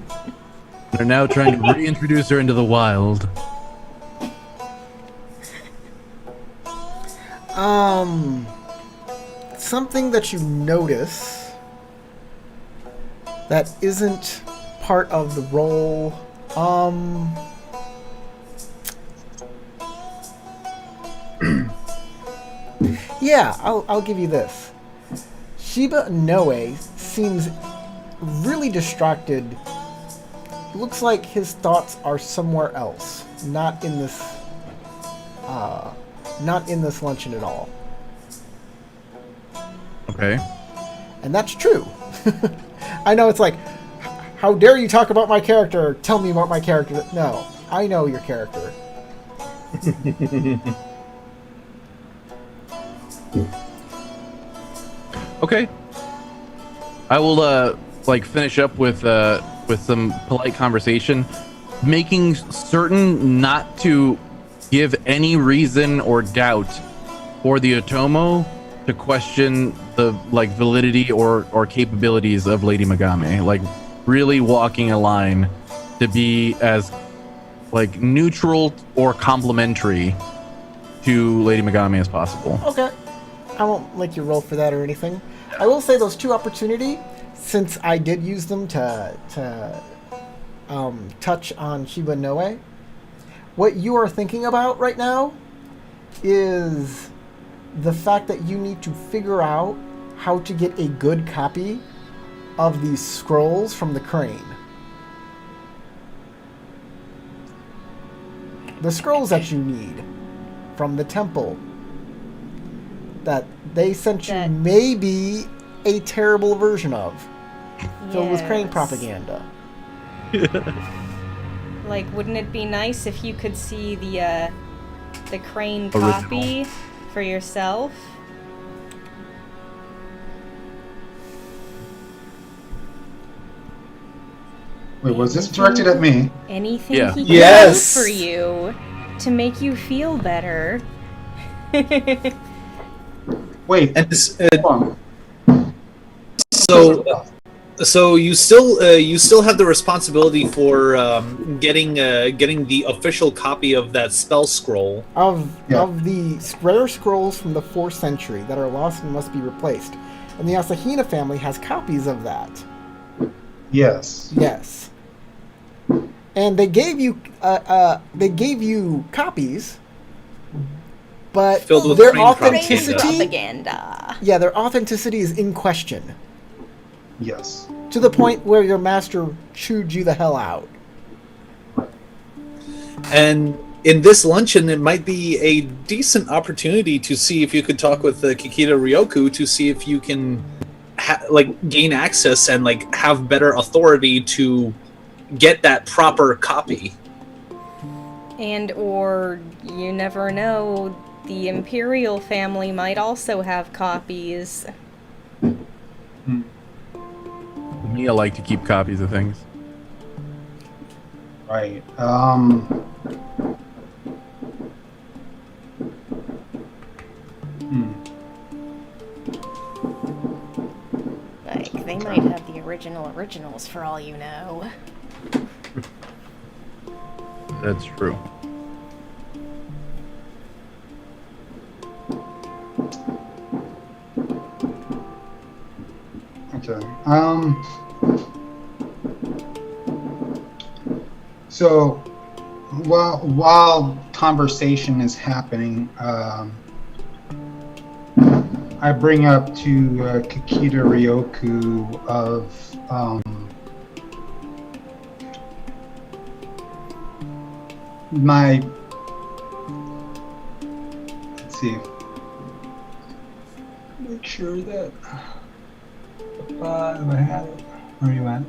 and are now trying to reintroduce her into the wild. Something that you notice that isn't part of the role, yeah, I'll give you this. Shiba Noe seems really distracted. Looks like his thoughts are somewhere else, not in this luncheon at all. Okay. And that's true. I know it's like, how dare you talk about my character? Tell me about my character. No, I know your character. Okay. I will finish up with some polite conversation, making certain not to give any reason or doubt for the Otomo to question the validity or capabilities of Lady Megami. Like, really walking a line to be as neutral or complimentary to Lady Megami as possible. Okay. I won't make you roll for that or anything. I will say those 2 opportunity, since I did use them to touch on Shiba Noe, what you are thinking about right now is the fact that you need to figure out how to get a good copy of these scrolls from the crane. The scrolls that you need from the temple that they sent you That- maybe a terrible version of, filled with crane Yes. propaganda. Like, wouldn't it be nice if you could see the crane Original. copy for yourself? Wait, was this directed at me? Anything Yeah. he can Yes. do for you to make you feel better. Wait, And this, hold so on. so you still have the responsibility for getting the official copy of that spell scroll. Of Yeah. the rare scrolls from the 4th century that are lost and must be replaced. And the Asahina family has copies of that. Yes. Yes. And they gave you copies, but Filled with their brain authenticity, propaganda. yeah, their authenticity is in question. Yes. To the point where your master chewed you the hell out. And in this luncheon, it might be a decent opportunity to see if you could talk with Kikita Ryoku to see if you can gain access and have better authority to get that proper copy. And or you never know, the Imperial family might also have copies. Me, I like to keep copies of things. Right. Like, they might have the originals for all you know. That's true. Okay. So while conversation is happening, I bring up to Kikita Ryoku of my. Let's see. Make sure that I had it. Where are you at?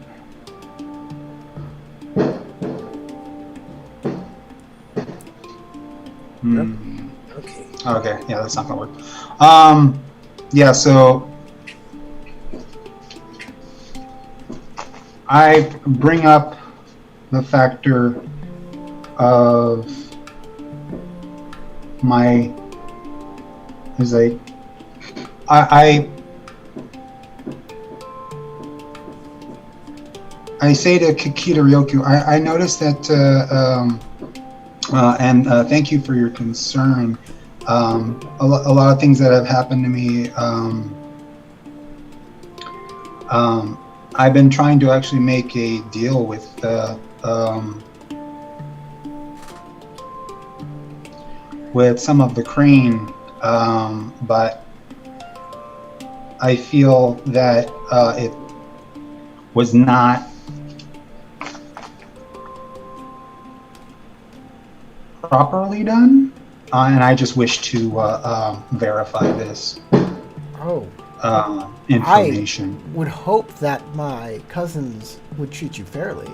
Okay. Okay, yeah, that's not gonna work. Yeah, so I bring up the factor of my. Is like I say to Kikita Ryoku, I noticed that, and thank you for your concern. A lot of things that have happened to me. I've been trying to actually make a deal with some of the Crane, but I feel that it was not properly done, and I just wish to verify this Oh, information. would hope that my cousins would treat you fairly.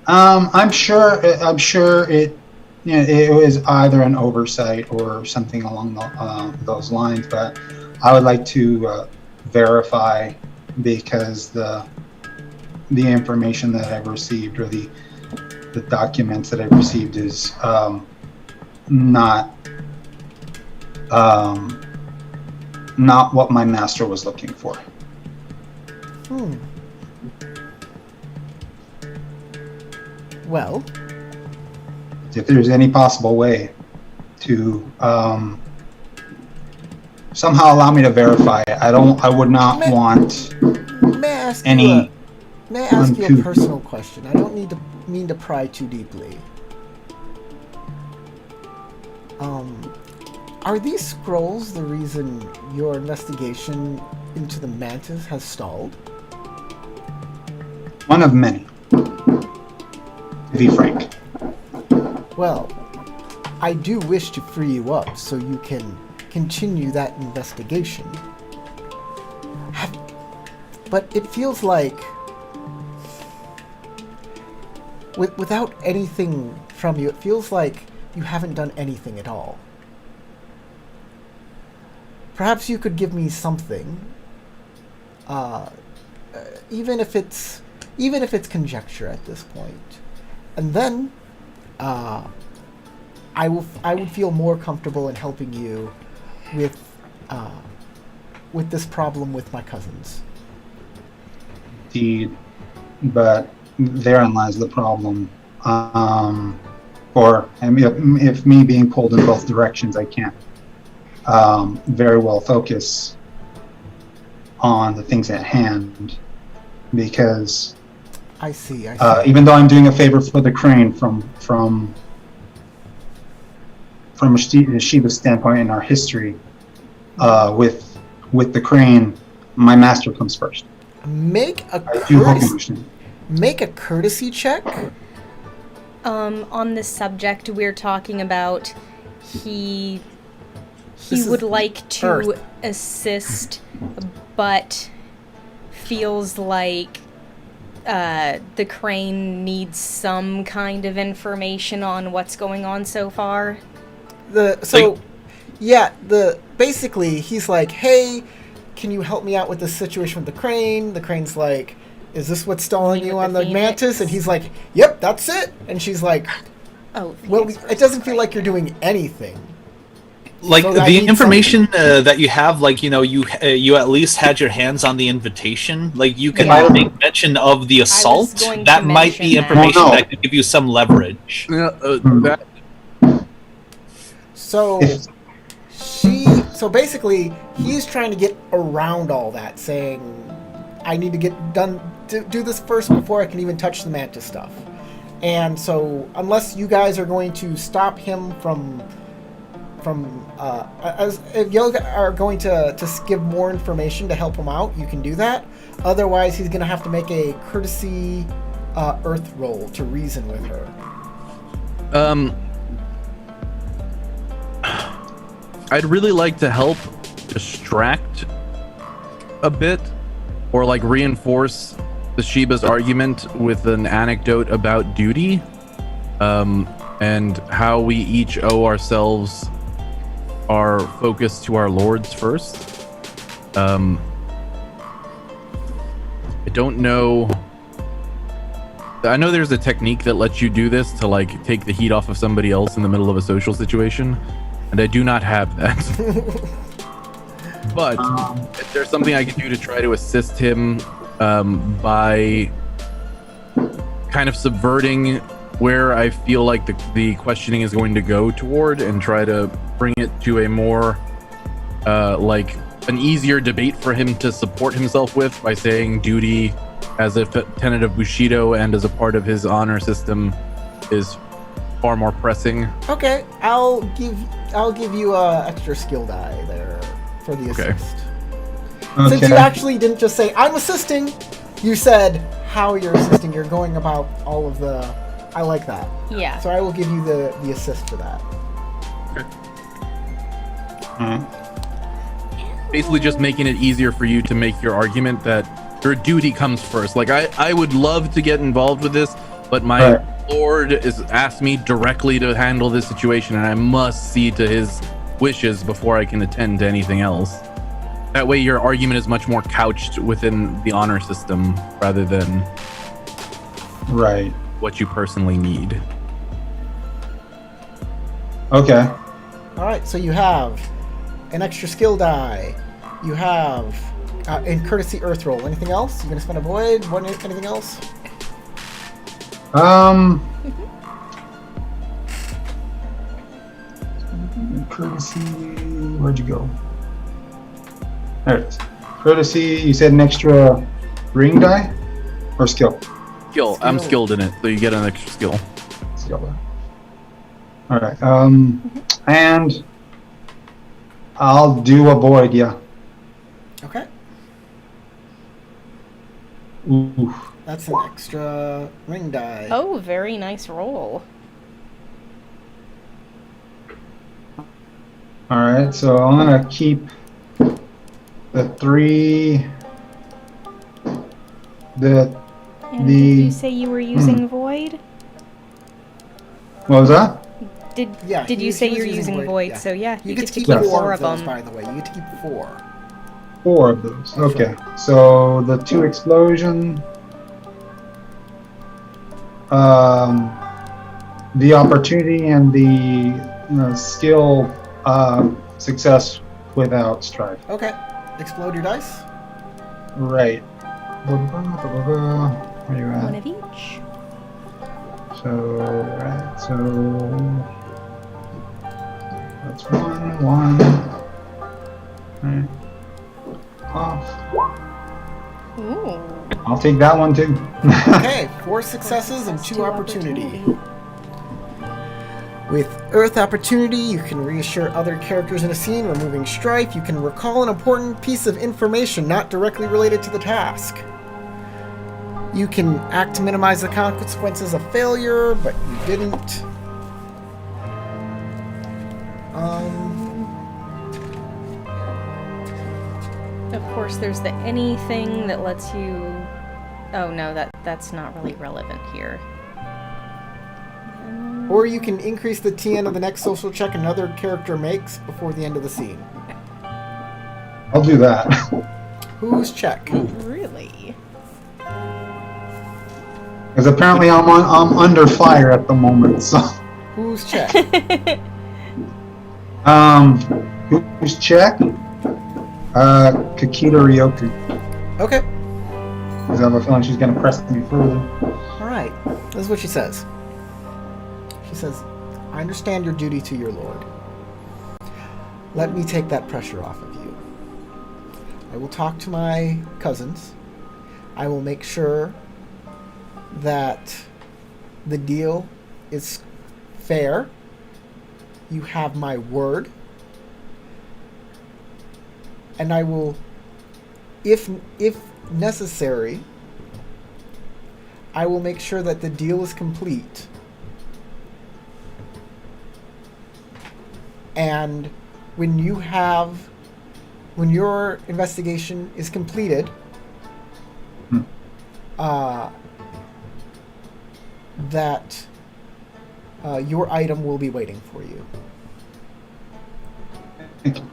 I'm sure it. You know, it was either an oversight or something along those lines, but I would like to verify, because the information that I've received, or the documents that I've received, is not what my master was looking for. Well, If there's any possible way to somehow allow me to verify it, I would not want may I ask any. may I ask you a uncouth- personal question? I don't mean to pry too deeply. Are these scrolls the reason your investigation into the Mantis has stalled? One of many, to be frank. Well, I do wish to free you up so you can continue that investigation. But it feels like, without anything from you, it feels like you haven't done anything at all. Perhaps you could give me something, even if it's conjecture at this point, and then I would feel more comfortable in helping you with this problem with my cousins. Indeed, but therein lies the problem. Or if me being pulled in both directions, I can't very well focus on the things at hand, because I see. even though I'm doing a favor for the crane from Shiba's standpoint in our history, with the crane, my master comes first. Make a I do hope you courtesy, understand. make a courtesy check. On the subject we're talking about, he This would is like to Earth. assist, but feels like the crane needs some kind of information on what's going on so far. Basically he's like, hey, can you help me out with this situation with the crane? The crane's like, is this what's stalling you With on the the mantis? Phoenix? And he's like, yep, that's it. And she's like, Oh, well, Phoenix it doesn't feel like you're doing anything. Like So I the need information that you have, like you at least had your hands on the invitation. Like you can Yeah. make mention of the assault. going That to might be mention that. information Oh, no. that could give you some leverage. That, So If- so basically he's trying to get around all that, saying, I need to get done, do this first before I can even touch the mantis stuff. And so unless you guys are going to stop him if you are going to give more information to help him out, you can do that. Otherwise, he's going to have to make a courtesy earth roll to reason with her. I'd really like to help distract a bit, or like reinforce the Shiba's argument with an anecdote about duty, and how we each owe ourselves our focus to our lords first. I don't know. I know there's a technique that lets you do this to like take the heat off of somebody else in the middle of a social situation, and I do not have that. But if there's something I can do to try to assist him by kind of subverting where I feel like the questioning is going to go toward, and try to bring it to a more like an easier debate for him to support himself with, by saying duty as a tenet of Bushido and as a part of his honor system is far more pressing. Okay, I'll give you a extra skill die there for the Okay. assist. Since you actually didn't just say I'm assisting, you said how you're assisting. You're going about all of the. I like that. Yeah. So I will give you the assist for that. Basically just making it easier for you to make your argument that your duty comes first. Like I would love to get involved with this, but my lord is asked me directly to handle this situation, and I must see to his wishes before I can attend to anything else. That way your argument is much more couched within the honor system rather than Right. what you personally need. Okay. All right. So you have an extra skill die. You have in courtesy earth roll. Anything else? You gonna spend a void? Anything else? Courtesy. Where'd you go? There it is. Courtesy. You said an extra ring die or skill? Skill. I'm Skill. skilled in it, so you get an extra skill. Skill die. All right. And I'll do a void. Yeah. Okay. Ooh. That's an extra ring die. Oh, very nice roll. All right. So I'm gonna keep the 3. And did you say you were using void? What was that? Yeah. Did he- you say he was you're using void? yeah. So yeah, You you get get to to keep keep 4 4 of of those, them. by the way. You get to keep 4. 4 of those. Okay. So the 2 explosion. the opportunity and the skill success without strife. Okay. Explode your dice. Right. Where are you One at? of each. So that's one. Right. Off. Ooh. I'll take that one too. Okay, 4 successes and 2 opportunity. With Earth Opportunity, you can reassure other characters in a scene, removing strife. You can recall an important piece of information not directly related to the task. You can act to minimize the consequences of failure, but you didn't. Of course, there's the anything that lets you. Oh no, that's not really relevant here. Or you can increase the TN of the next social check another character makes before the end of the scene. I'll do that. Whose check? Really? Because apparently I'm under fire at the moment. So Whose check? who's check? Kakita Ryoku. Okay. Because I have a feeling she's gonna press me further. Alright. This is what she says. She says, I understand your duty to your lord. Let me take that pressure off of you. I will talk to my cousins. I will make sure that the deal is fair. You have my word. And I will, if necessary, I will make sure that the deal is complete. And when your investigation is completed, that your item will be waiting for you. Thank you.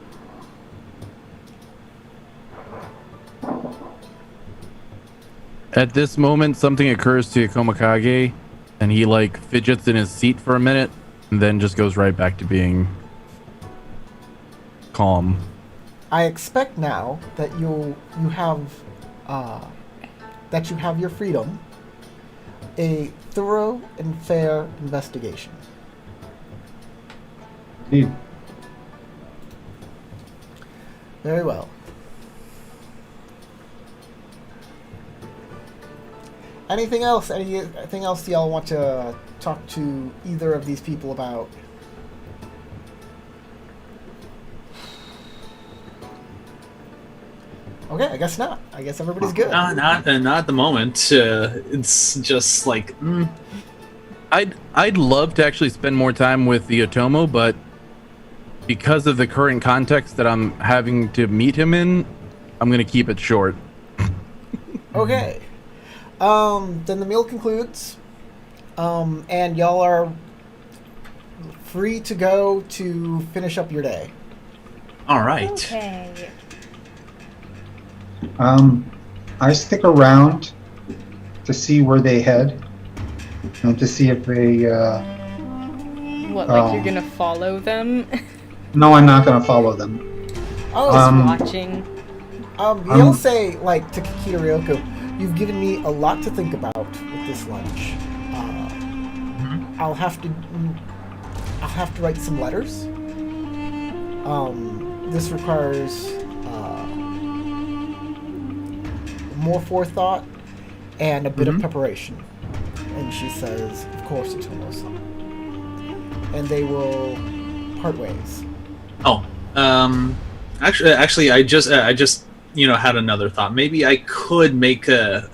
At this moment, something occurs to Komakage, and he fidgets in his seat for a minute, and then just goes right back to being calm. I expect now that you have your freedom, a thorough and fair investigation. Indeed. Very well. Anything else? Anything else y'all want to talk to either of these people about? Okay, I guess not. I guess everybody's good. Not at the moment. It's just like I'd love to actually spend more time with the Otomo, but because of the current context that I'm having to meet him in, I'm gonna keep it short. Okay. Then the meal concludes, and y'all are free to go to finish up your day. all right. Okay. I stick around to see where they head and to see if they. What, like you're gonna follow them? No, I'm not gonna follow them. Oh, Watching. you'll say, like, to Kakita Ryoko, you've given me a lot to think about with this lunch. I'll have to write some letters. This requires more forethought and a bit of preparation. And she says, of course, Otomo-san. And they will part ways. Oh, actually, I just had another thought. Maybe I could make a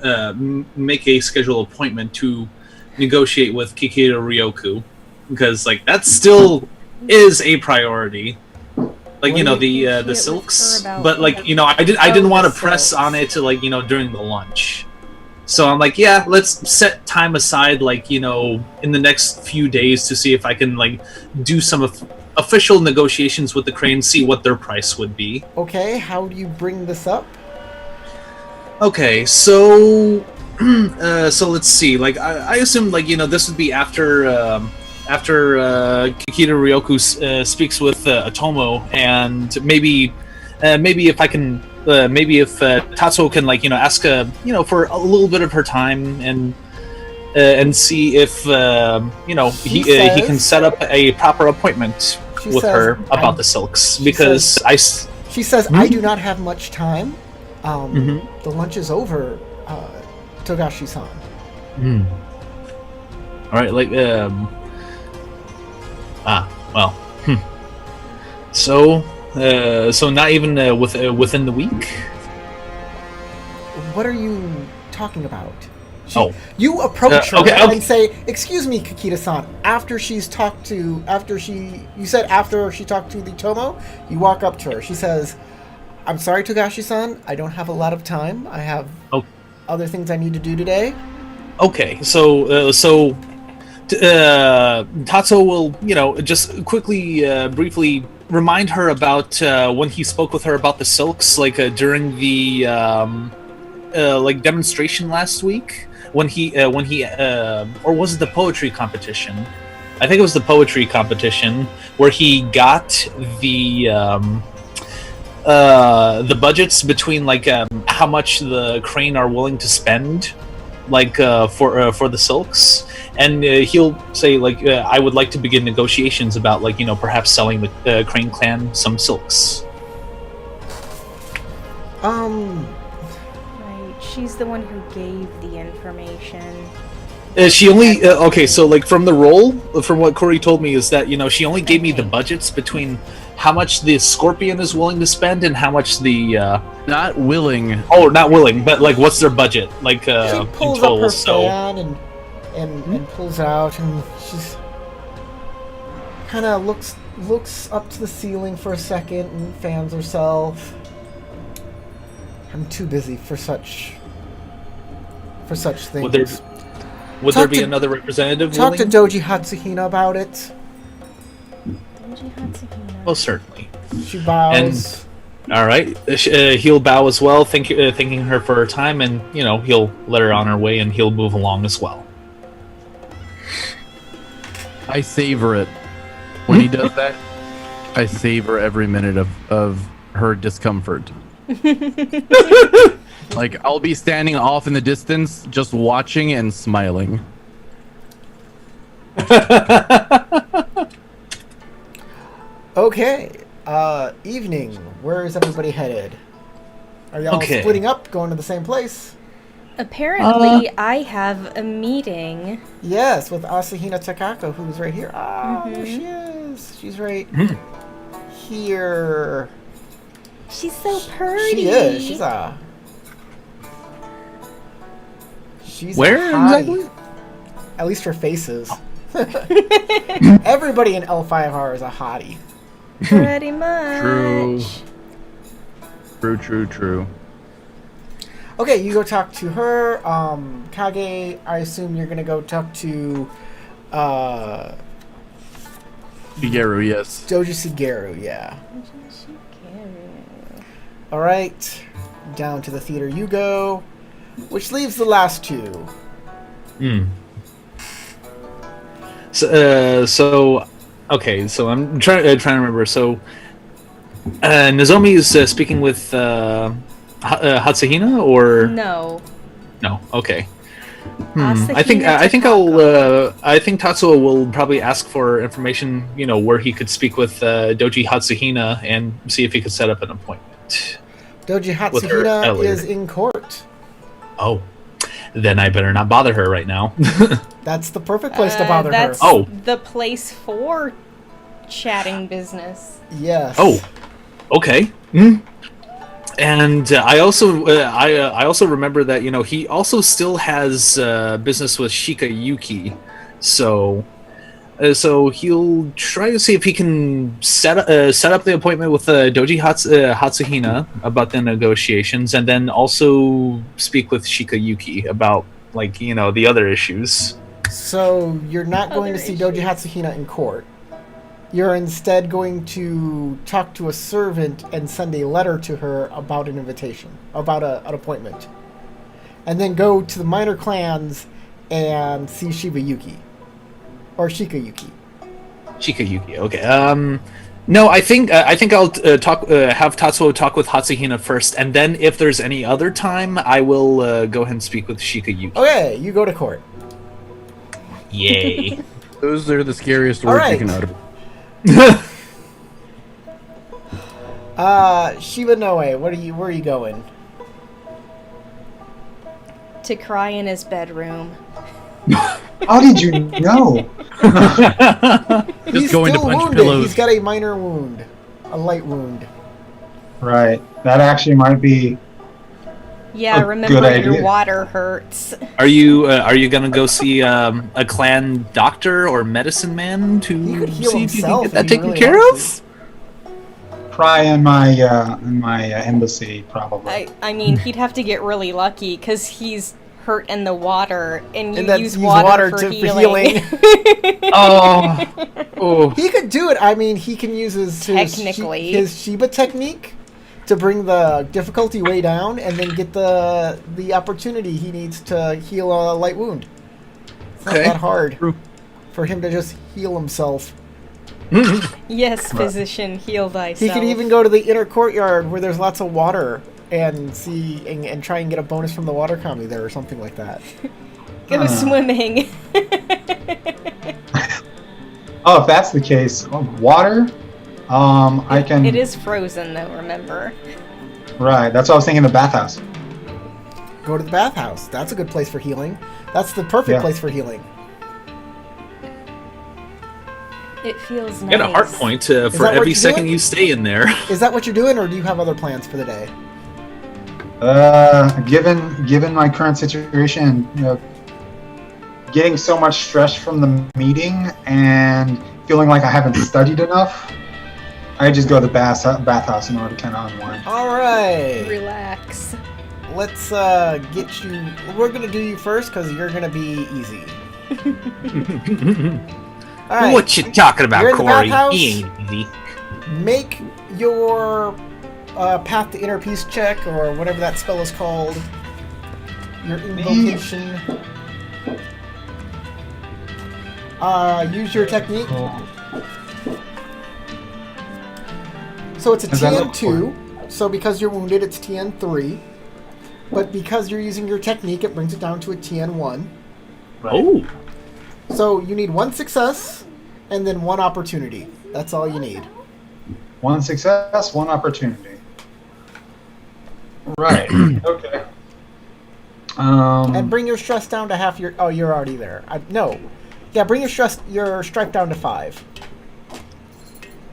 scheduled appointment to negotiate with Kikita Ryoku, because that still is a priority. The silks, but I didn't want to press on it to during the lunch. So I'm let's set time aside in the next few days to see if I can do some official negotiations with the Crane, see what their price would be. Okay, how do you bring this up? Okay, so so let's see. I assume this would be after Kikita Ryoku speaks with Atomo, and maybe if I can, maybe if Tatsuo can ask for a little bit of her time and see if he can set up a proper appointment with her about the silks, because She says, I do not have much time. The lunch is over, Togashi-san. All right, So not even within the week. What are you talking about? Oh. You approach her okay. and say, "Excuse me, Kikita-san." After she talked to the Tomo, you walk up to her. She says, "I'm sorry, Togashi-san. I don't have a lot of time. I have other things I need to do today." Okay, so Tatsuo will, just quickly, briefly remind her about when he spoke with her about the silks, during the demonstration last week, when he or was it the poetry competition? I think it was the poetry competition where he got the budgets between how much the Crane are willing to spend for the silks, and he'll say I would like to begin negotiations about perhaps selling the Crane clan some silks. Right, she's the one who gave the information. She only from the role, from what Corey told me, is that she only gave me the budgets between how much the Scorpion is willing to spend and how much the Not willing. oh, not willing, but what's their budget She pulls in total? up her So fan and pulls out, and she's kind of looks up to the ceiling for a second and fans herself. I'm too busy for such things. would Talk there be to- another representative Talk to willing? Doji Hatsuhina about it. Doji Hatsukina. Well, certainly. She bows. All right, he'll bow as well, thanking her for her time, and he'll let her on her way, and he'll move along as well. I savor it when he does that. I savor every minute of her discomfort. I'll be standing off in the distance, just watching and smiling. Okay. Evening. Where is everybody headed? Are y'all Okay. splitting up, going to the same place? Apparently, I have a meeting. Yes, with Asahina Takako, who's right here. There she is. She's right here. She's so pretty. She is. She's Where a hottie. exactly? At least her face is. Everybody in L5R is a hottie. Pretty much. True. Okay, you go talk to her. Kage, I assume you're gonna go talk to Shigeru, yes. Doji Shigeru, yeah. Alright. Down to the theater you go. Which leaves the last two. So I'm trying to remember. So Nozomi is speaking with Hatsuhina, or No. no? Okay. Asahina I think Tatsuo will probably ask for information, where he could speak with Doji Hatsuhina and see if he could set up an appointment. Doji With her Hatsuhina earlier. is in court. Oh, then I better not bother her right now. That's the perfect place to bother her. That's Oh. the place for chatting business. Yes. Oh, okay. And I also remember that he also still has business with Shika Yuki, so he'll try to see if he can set up the appointment with Doji Hatsuhina about the negotiations, and then also speak with Shika Yuki about the other issues. So you're not going to Other see Doji issues. Hatsuhina in court. You're instead going to talk to a servant and send a letter to her about an invitation, about an appointment. And then go to the minor clans and see Shiba Yuki. or Shikayuki? Shikayuki. Okay. No, I think I'll have Tatsuo talk with Hatsuhina first, and then if there's any other time, I will go ahead and speak with Shikayuki. Okay, you go to court. Yay! Those are the scariest All words right. you can utter. Shiba Noe, where are you going? To cry in his bedroom. How did you know? He's going to still punch wounded. pillows. He's got a minor wound, a light wound. Right. That actually might be. Yeah, A remember good your idea. water hurts. Are you gonna go see a clan doctor or medicine man to He could heal see if you can himself get that if he taken really care wants of? Try in my embassy, probably. I mean, he'd have to get really lucky because he's hurt in the water, and you And that's use use water, water for for healing. Oh, He could do it. I mean, he can use Technically. his Shiba technique to bring the difficulty way down, and then get the opportunity he needs to heal a light wound. It's not Okay. that hard True. for him to just heal himself. Yes, physician, heal thyself. He could even go to the inner courtyard where there's lots of water and see and try and get a bonus from the water kami there or something like that. go swimming. Oh, if that's the case, water. I can. It is frozen though. Remember. Right. That's what I was thinking. The bathhouse. Go to the bathhouse. That's a good place for healing. That's the perfect Yeah. place for healing. It feels nice. get a heart point that for what every you're second doing? you stay in there. Is that what you're doing, or do you have other plans for the day? Given my current situation, getting so much stress from the meeting and feeling like I haven't studied enough, I just go to the bathhouse in order to kind of unwind. All right. Relax. Let's get you. We're gonna do you first because you're gonna be easy. All right. What you talking about, You're in the Corey? bathhouse? He ain't easy. Make your path to inner peace check, or whatever that spell is called. Your invocation. Use your technique. So it's a Does that look TN2. So because you're wounded, it's TN3. But because you're using your technique, it brings it down to a TN1. Oh, So you need one success and then one opportunity. That's all you need. One success, one opportunity. Right. Okay. And bring your stress down to half your. Oh, you're already there. No. Yeah, bring your stripe down to 5.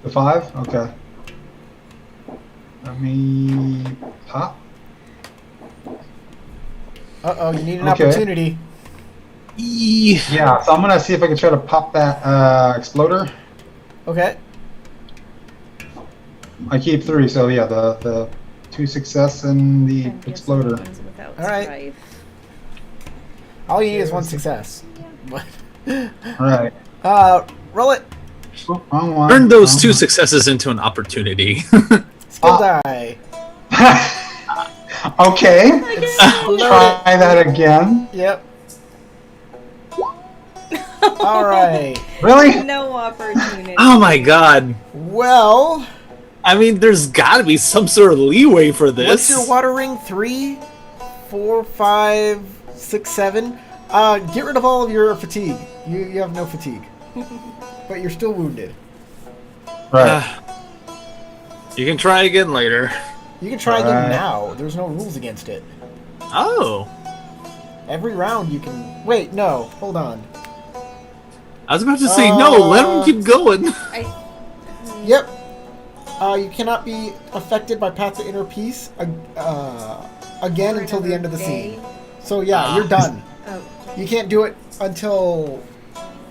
The 5. Okay. Let me pop. Uh-oh, you need an Okay. opportunity. Yeah. So I'm gonna see if I can try to pop that exploder. Okay. I keep 3, so yeah, the 2 success and the And guess exploder. ones without All right. strife. All you need is one success. Right. Roll it. Oh, wrong one. turn those Wrong 2 one. successes into an opportunity. Skill die. Okay. Explode it. Try that again. Yep. All right. Really? No opportunity. Oh my god. Well, I mean, there's gotta be some sort of leeway for this. what's your water ring? 3, 4, 5, 6, 7. Get rid of all of your fatigue. You have no fatigue, but you're still wounded. Right. You can try again later. You can try again Alright. now. There's no rules against it. Oh. Every round you can. Wait, no. Hold on. I was about to say, no, let him keep going. Yep. You cannot be affected by Path to Inner Peace again until the end of the scene. So yeah, you're done. Oh. You can't do it until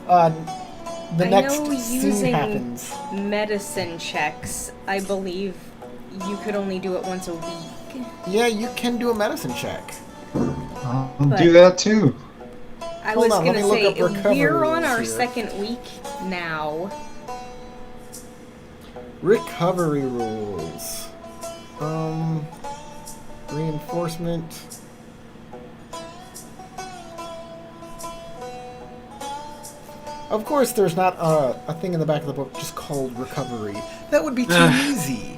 the I next know scene using happens. medicine checks, I believe you could only do it once a week. Yeah, you can do a medicine check. I'll But- do that too. I Hold was on, let gonna me look say up recovery we're on our rules here. second week now. Recovery rules. Reinforcement. Of course, there's not a thing in the back of the book just called recovery. That would be too easy.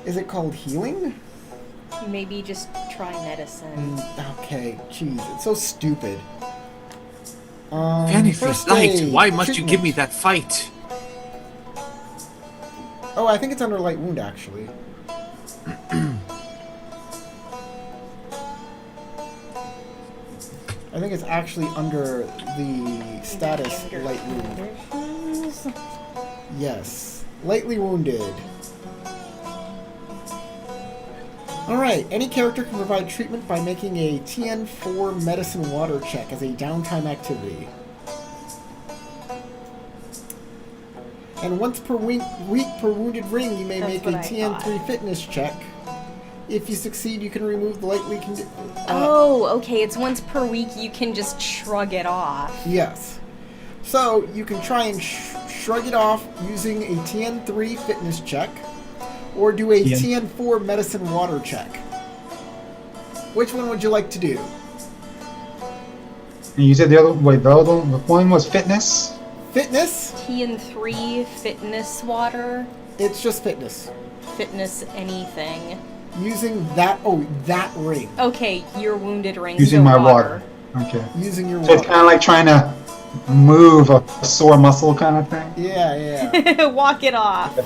Is it called healing? Maybe just try medicine. Okay, jeez, it's so stupid. Vanity First Knight, aid, why must you give me treatment. that fight? Oh, I think it's under light wound, actually. I think it's actually under the status Under light wound. conditions. Yes. Lightly wounded. Alright, any character can provide treatment by making a TN4 medicine water check as a downtime activity. And once per week per wounded ring, you may That's make a what I TN3 thought. fitness check. If you succeed, you can remove the lightly Oh, okay. It's once per week. You can just shrug it off. Yes. So you can try and shrug it off using a TN3 fitness check, or do a TN4 medicine water check. Which one would you like to do? And you said the other one was fitness. Fitness? TN3 fitness water, It's just fitness. fitness anything. Using that ring. Okay, your wounded ring. Using so my water. Okay. Using your So it's water. kind of like trying to move a sore muscle kind of thing. Yeah. Walk it off.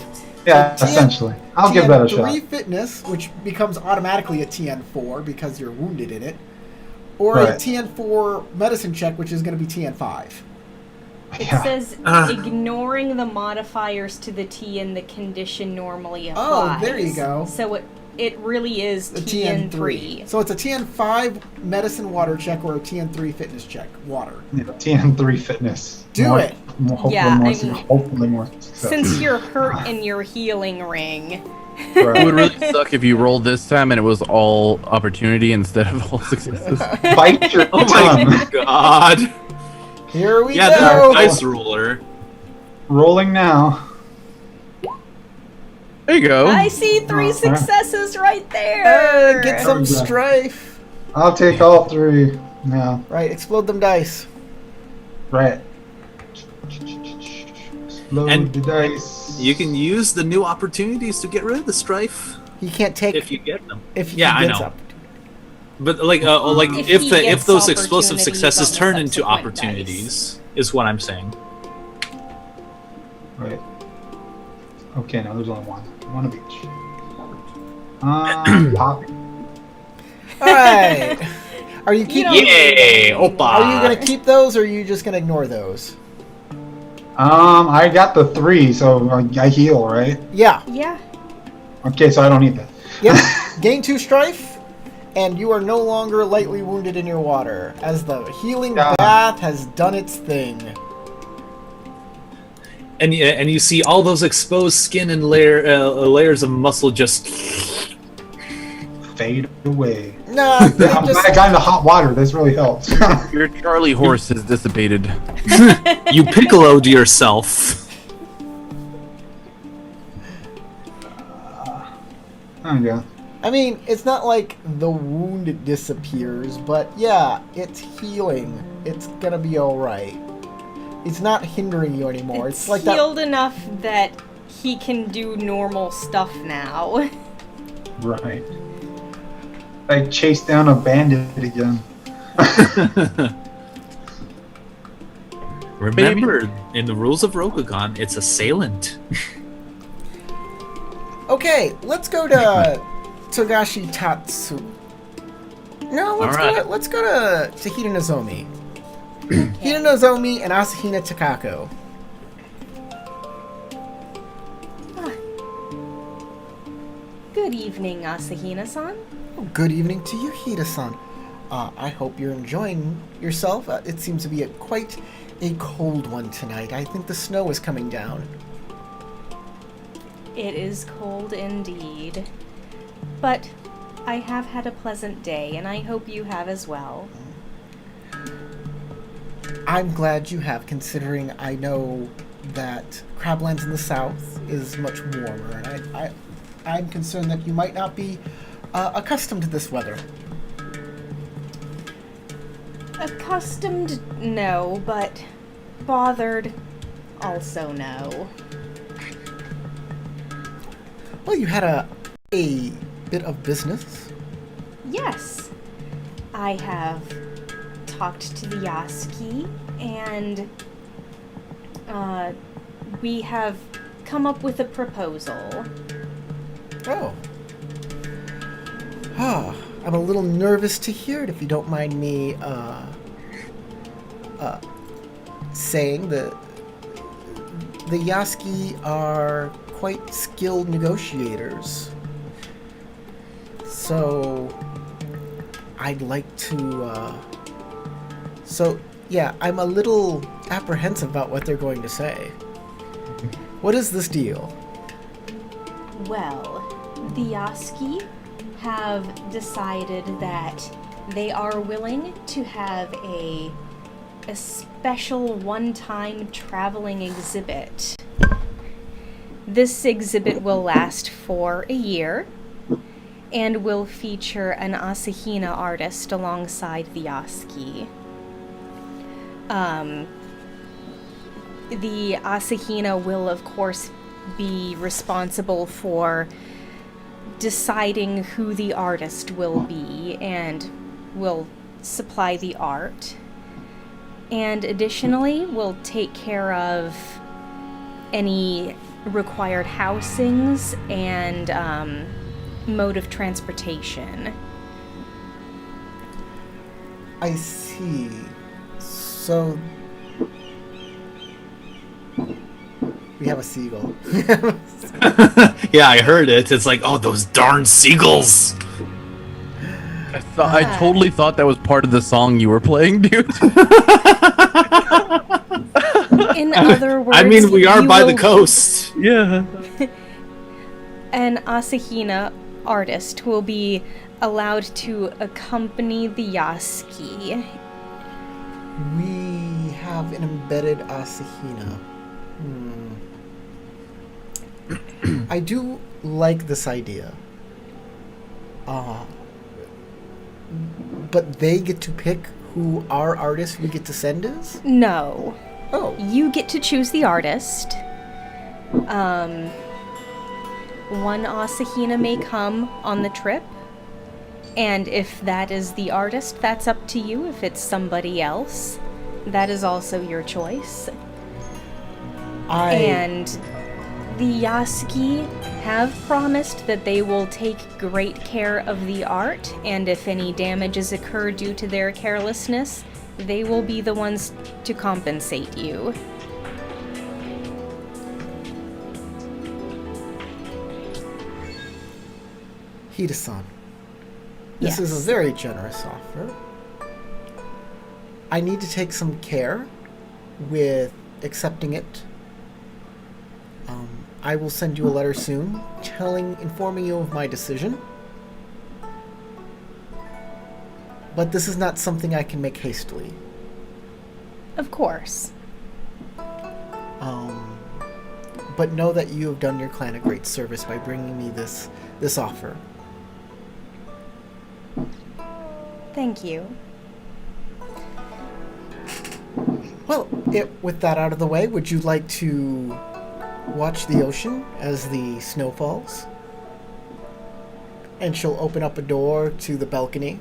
Yeah, So essentially. I'll give that a shot. TN3 fitness, which becomes automatically a TN4 because you're wounded in it, or a Right. TN4 medicine check, which is going to be TN5. It Yeah. says ignoring the modifiers to the T in the condition normally Oh, applies. there you go. So it really is The TN3. So it's a TN5 medicine water check or a TN3 fitness check. Water. Yeah, TN3 fitness. Do it. Hopefully Yeah, more, I mean, hopefully more success. Since you're hurt in your healing ring. It Right. would really suck if you rolled this time and it was all opportunity instead of all successes. Bite your Oh tongue. my god. Here we Yeah, go. the dice ruler. Rolling now. There you go. I see 3 Oh, successes right there. Get some Okay. strife. I'll take all 3 now. Right, explode them dice. Right. Load And the dice. You can use the new opportunities to get rid of the strife He can't take if you get them. if he Yeah, I gets know. up. But like If he if gets those explosive opportunities successes on the turn into subsequent opportunities, is what I'm saying. Right. Okay, now there's only one. One of each. Pop. All right. Are you keeping? don't- Yay! Opa! Are you gonna keep those, or are you just gonna ignore those? I got the 3, so I heal, right? Yeah. Yeah. Okay, so I don't need that. Yep. Gain 2 strife, and you are no longer lightly wounded in your water, as the healing bath has done its thing. And you see all those exposed skin and layers of muscle just Fade away. Nah, they I'm just glad I got into hot water. This really helps. Your Charlie horse is dissipated. you piccoloed yourself. There you go. I mean, it's not like the wound disappears, but yeah, it's healing. It's gonna be alright. It's not hindering you anymore. It's like that. healed enough that he can do normal stuff now. Right. I chased down a bandit again. Remember, in the rules of Rokugan, it's assailant. Okay, let's go to Togashi Tatsu. No, let's go to Hida Nozomi. Hida Nozomi and Asahina Takako. Good evening, Asahina-san. Good evening to you, Hida-san. I hope you're enjoying yourself. It seems to be quite a cold one tonight. I think the snow is coming down. It is cold indeed. But I have had a pleasant day, and I hope you have as well. I'm glad you have, considering I know that Crablands in the south is much warmer, and I'm concerned that you might not be accustomed to this weather. Accustomed, no, but bothered, also no. Well, you had a bit of business. Yes, I have talked to the Yaski, and we have come up with a proposal. Oh. I'm a little nervous to hear it, if you don't mind me saying that the Yaski are quite skilled negotiators. So I'd like to I'm a little apprehensive about what they're going to say. What is this deal? Well, the Yaski have decided that they are willing to have a special one-time traveling exhibit. This exhibit will last for a year and will feature an Asahina artist alongside the Yaski. The Asahina will, of course, be responsible for deciding who the artist will be and will supply the art. And additionally, will take care of any required housings and mode of transportation. I see. So we have a seagull. Yeah, I heard it. It's like, oh, those darn seagulls. I totally thought that was part of the song you were playing, dude. In other words, I mean, we are you by the will- coast. Yeah. An Asahina artist will be allowed to accompany the Yaski. We have an embedded Asahina. I do like this idea. But they get to pick who our artist we get to send is? No. Oh. You get to choose the artist. One Asahina may come on the trip. And if that is the artist, that's up to you. If it's somebody else, that is also your choice. And the Yaski have promised that they will take great care of the art, and if any damages occur due to their carelessness, they will be the ones to compensate you. Hida-san. This is Yes. a very generous offer. I need to take some care with accepting it. I will send you a letter soon, informing you of my decision. But this is not something I can make hastily. Of course. But know that you have done your clan a great service by bringing me this offer. Thank you. Well, with that out of the way, would you like to watch the ocean as the snow falls? And she'll open up a door to the balcony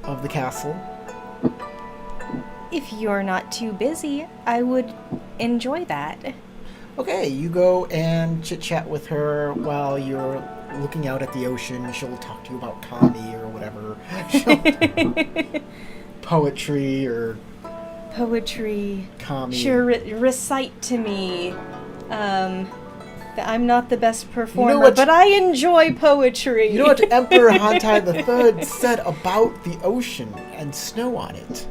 of the castle. If you're not too busy, I would enjoy that. Okay, you go and chit-chat with her while you're looking out at the ocean. She'll talk to you about Tommy or whatever. Poetry or Poetry. Kami. Sure, recite to me. That I'm not the best performer, what- but I enjoy poetry. You know what Emperor Hantai III said about the ocean and snow on it?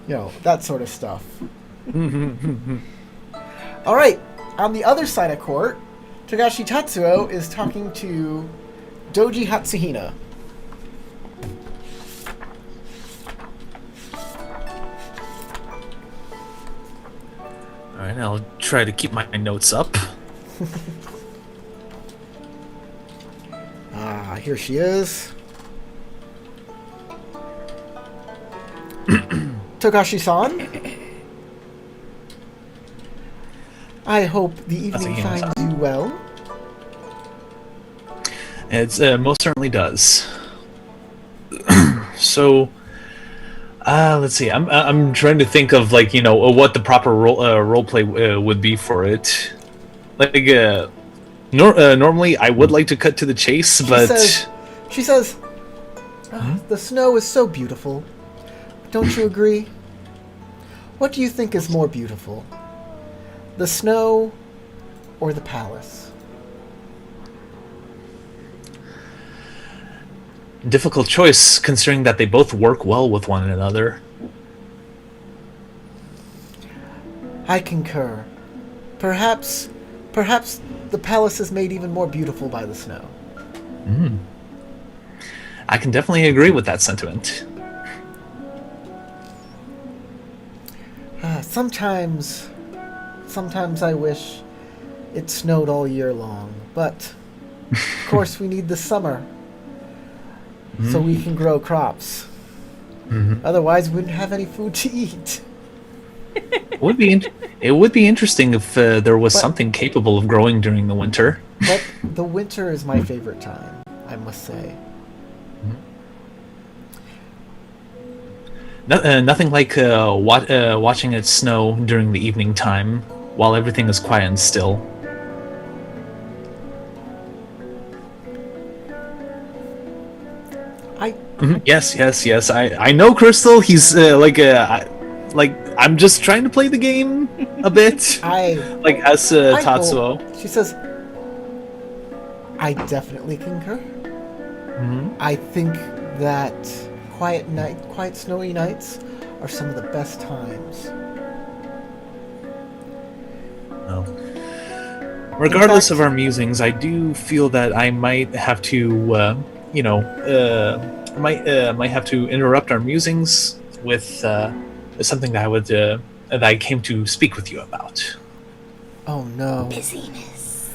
You know, that sort of stuff. Alright, on the other side of court, Togashi Tatsuo is talking to Doji Hatsuhina. Alright, I'll try to keep my notes up. Here she is. Togashi-san, I hope the That's a evening hands finds you well. It most certainly does. So, let's see. I'm trying to think of like what the proper role play would be for it. Like normally I would like to cut to the chase, but She says, the snow is so beautiful. Don't you agree? What do you think is more beautiful? The snow or the palace? difficult choice considering that they both work well with one another. I concur. Perhaps the palace is made even more beautiful by the snow. I can definitely agree with that sentiment. Sometimes I wish it snowed all year long, but of course we need the summer so we can grow crops. Otherwise, we wouldn't have any food to eat. It would be interesting if there was something capable of growing during the winter. But the winter is my favorite time, I must say. Nothing like watching it snow during the evening time while everything is quiet and still. Yes. I know Crystal. He's I'm just trying to play the game a bit. Like as Tatsuo. She says, I definitely concur. I think that quiet snowy nights are some of the best times. Well, regardless of our musings, I do feel that I might have to, might have to interrupt our musings with something that I came to speak with you about. Oh no. Busyness.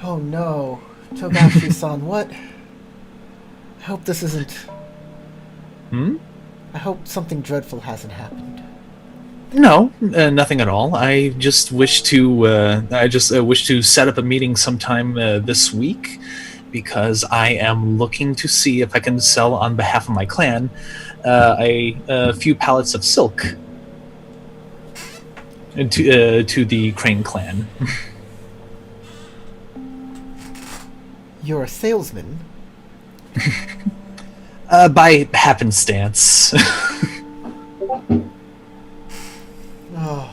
Oh no. Togashi-san, what? I hope this isn't... I hope something dreadful hasn't happened. No, nothing at all. I just wish to wish to set up a meeting sometime this week because I am looking to see if I can sell on behalf of my clan a few pallets of silk to the Crane clan. You're a salesman? By happenstance. Oh.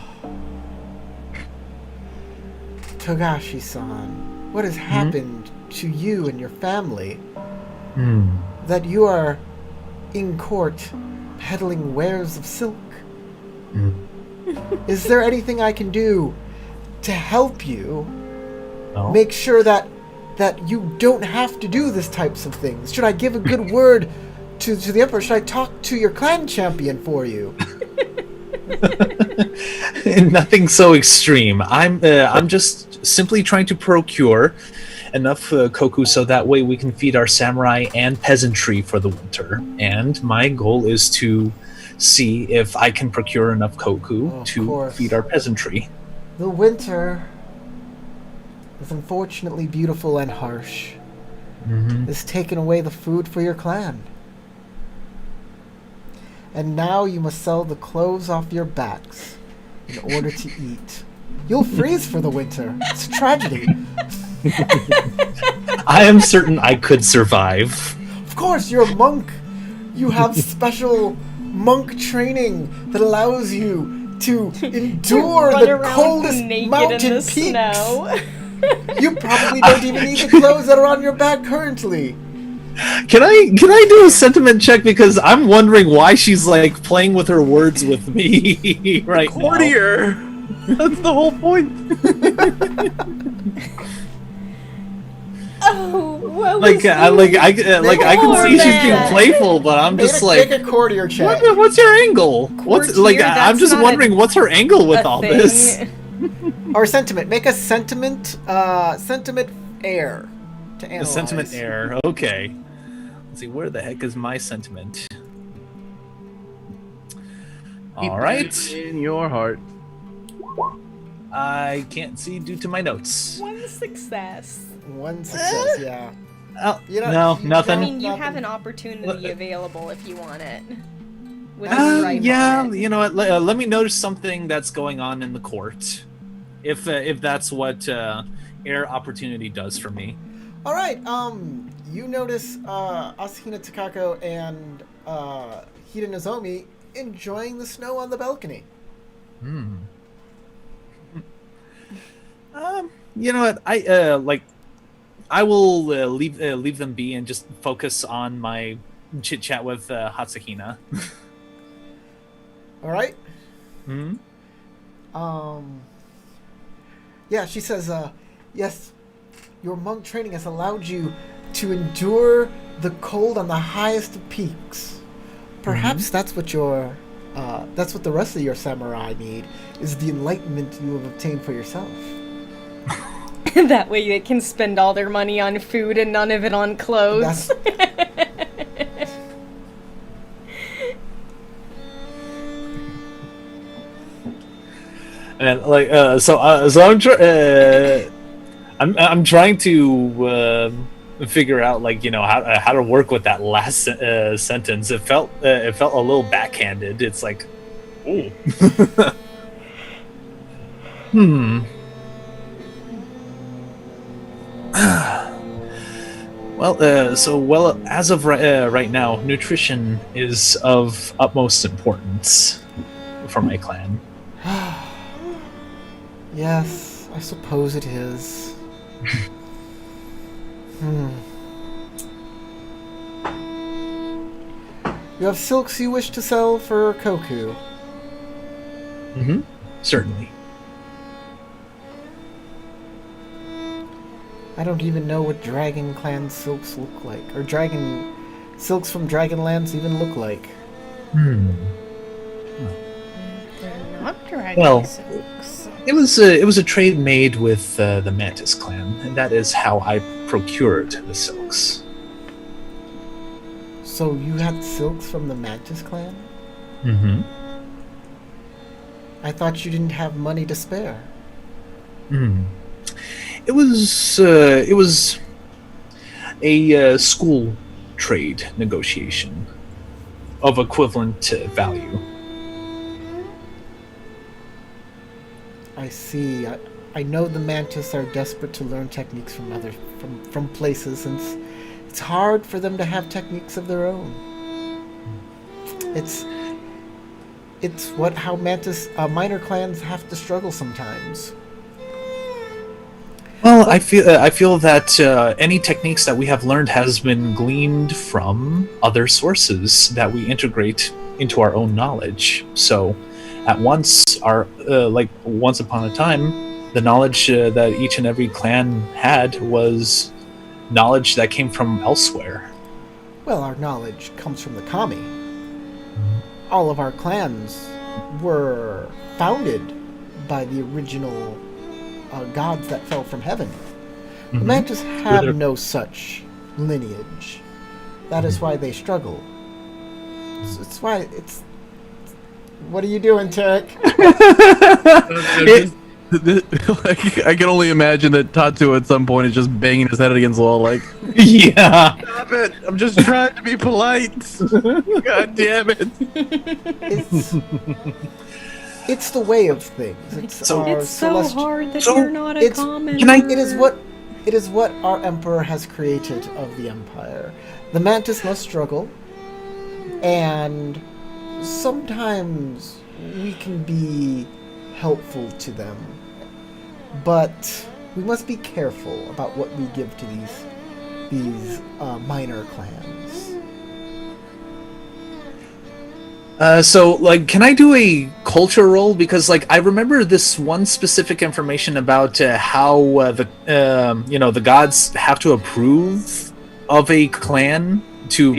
Togashi-san, what has happened to you and your family that you are in court peddling wares of silk? Is there anything I can do to help you make sure that you don't have to do these types of things? Should I give a good word to the Emperor? Should I talk to your clan champion for you? Nothing so extreme. I'm just simply trying to procure enough koku so that way we can feed our samurai and peasantry for the winter. And my goal is to see if I can procure enough koku to feed our peasantry. The winter is unfortunately beautiful and harsh. It's taken away the food for your clan. And now you must sell the clothes off your backs in order to eat. You'll freeze for the winter. It's a tragedy. I am certain I could survive. Of course, you're a monk. You have special monk training that allows you to endure the coldest mountain peaks. Snow. You probably don't even need the clothes that are on your back currently. Can I do a sentiment check because I'm wondering why she's like playing with her words with me right now. Courtier. That's the whole point. Oh, what I was can see she's being playful, but I'm just like, make a courtier check. what's your angle? What's like? Courtier, I'm that's just not wondering what's her angle with a all thing. this. Or sentiment. Make a sentiment air to The analyze. sentiment error. Okay. Let's see. Where the heck is my sentiment? All right. In your heart. I can't see due to my notes. One success. One success, yeah. Oh, You know, no, you- nothing. I mean, you Nothing. have an opportunity available if you want it. With the stripe Yeah, on it. you know what? Let me notice something that's going on in the court, if that's what air opportunity does for me. All right. You notice Asahina Takako and Hida Nozomi enjoying the snow on the balcony. You know what? I will leave them be and just focus on my chit chat with Hatsukina. All right. Hmm. Yeah, she says, yes, your monk training has allowed you to endure the cold on the highest of peaks. Perhaps that's what that's what the rest of your samurai need, is the enlightenment you have obtained for yourself. That way they can spend all their money on food and none of it on clothes. That's, And so I'm trying to figure out how to work with that last sentence. It felt a little backhanded. It's like, ooh. Well, as of right now, nutrition is of utmost importance for my clan. yes, I suppose it is. You have silks you wish to sell for Koku. Mm-hmm. Certainly. I don't even know what Dragon Clan silks look like, or dragon silks from Dragonlands even look like. They're not dragon Well, silks. It was a trade made with the Mantis clan, and that is how I procured the silks. So you had silks from the Mantis Clan? Mm-hmm. I thought you didn't have money to spare. It was a school trade negotiation of equivalent value. I see. I know the Mantis are desperate to learn techniques from places, since it's hard for them to have techniques of their own. It's how Mantis minor clans have to struggle sometimes. Well, I feel that any techniques that we have learned has been gleaned from other sources that we integrate into our own knowledge. So, once upon a time, the knowledge that each and every clan had was knowledge that came from elsewhere. Well, our knowledge comes from the Kami. All of our clans were founded by the original gods that fell from heaven. The Mantis have no such lineage. That is why they struggle. It's why it's... What are you doing, Tarek? I can only imagine that Tatsu at some point is just banging his head against the wall like, Yeah. stop it! I'm just trying to be polite! God damn it! It's the way of things. It's So- our It's so celestial... hard that So, you're not a it's- common. can I- It is what our emperor has created of the empire. The Mantis must struggle, and sometimes we can be helpful to them, but we must be careful about what we give to these minor clans. Can I do a culture roll? Because, I remember this one specific information about how the gods have to approve of a clan to,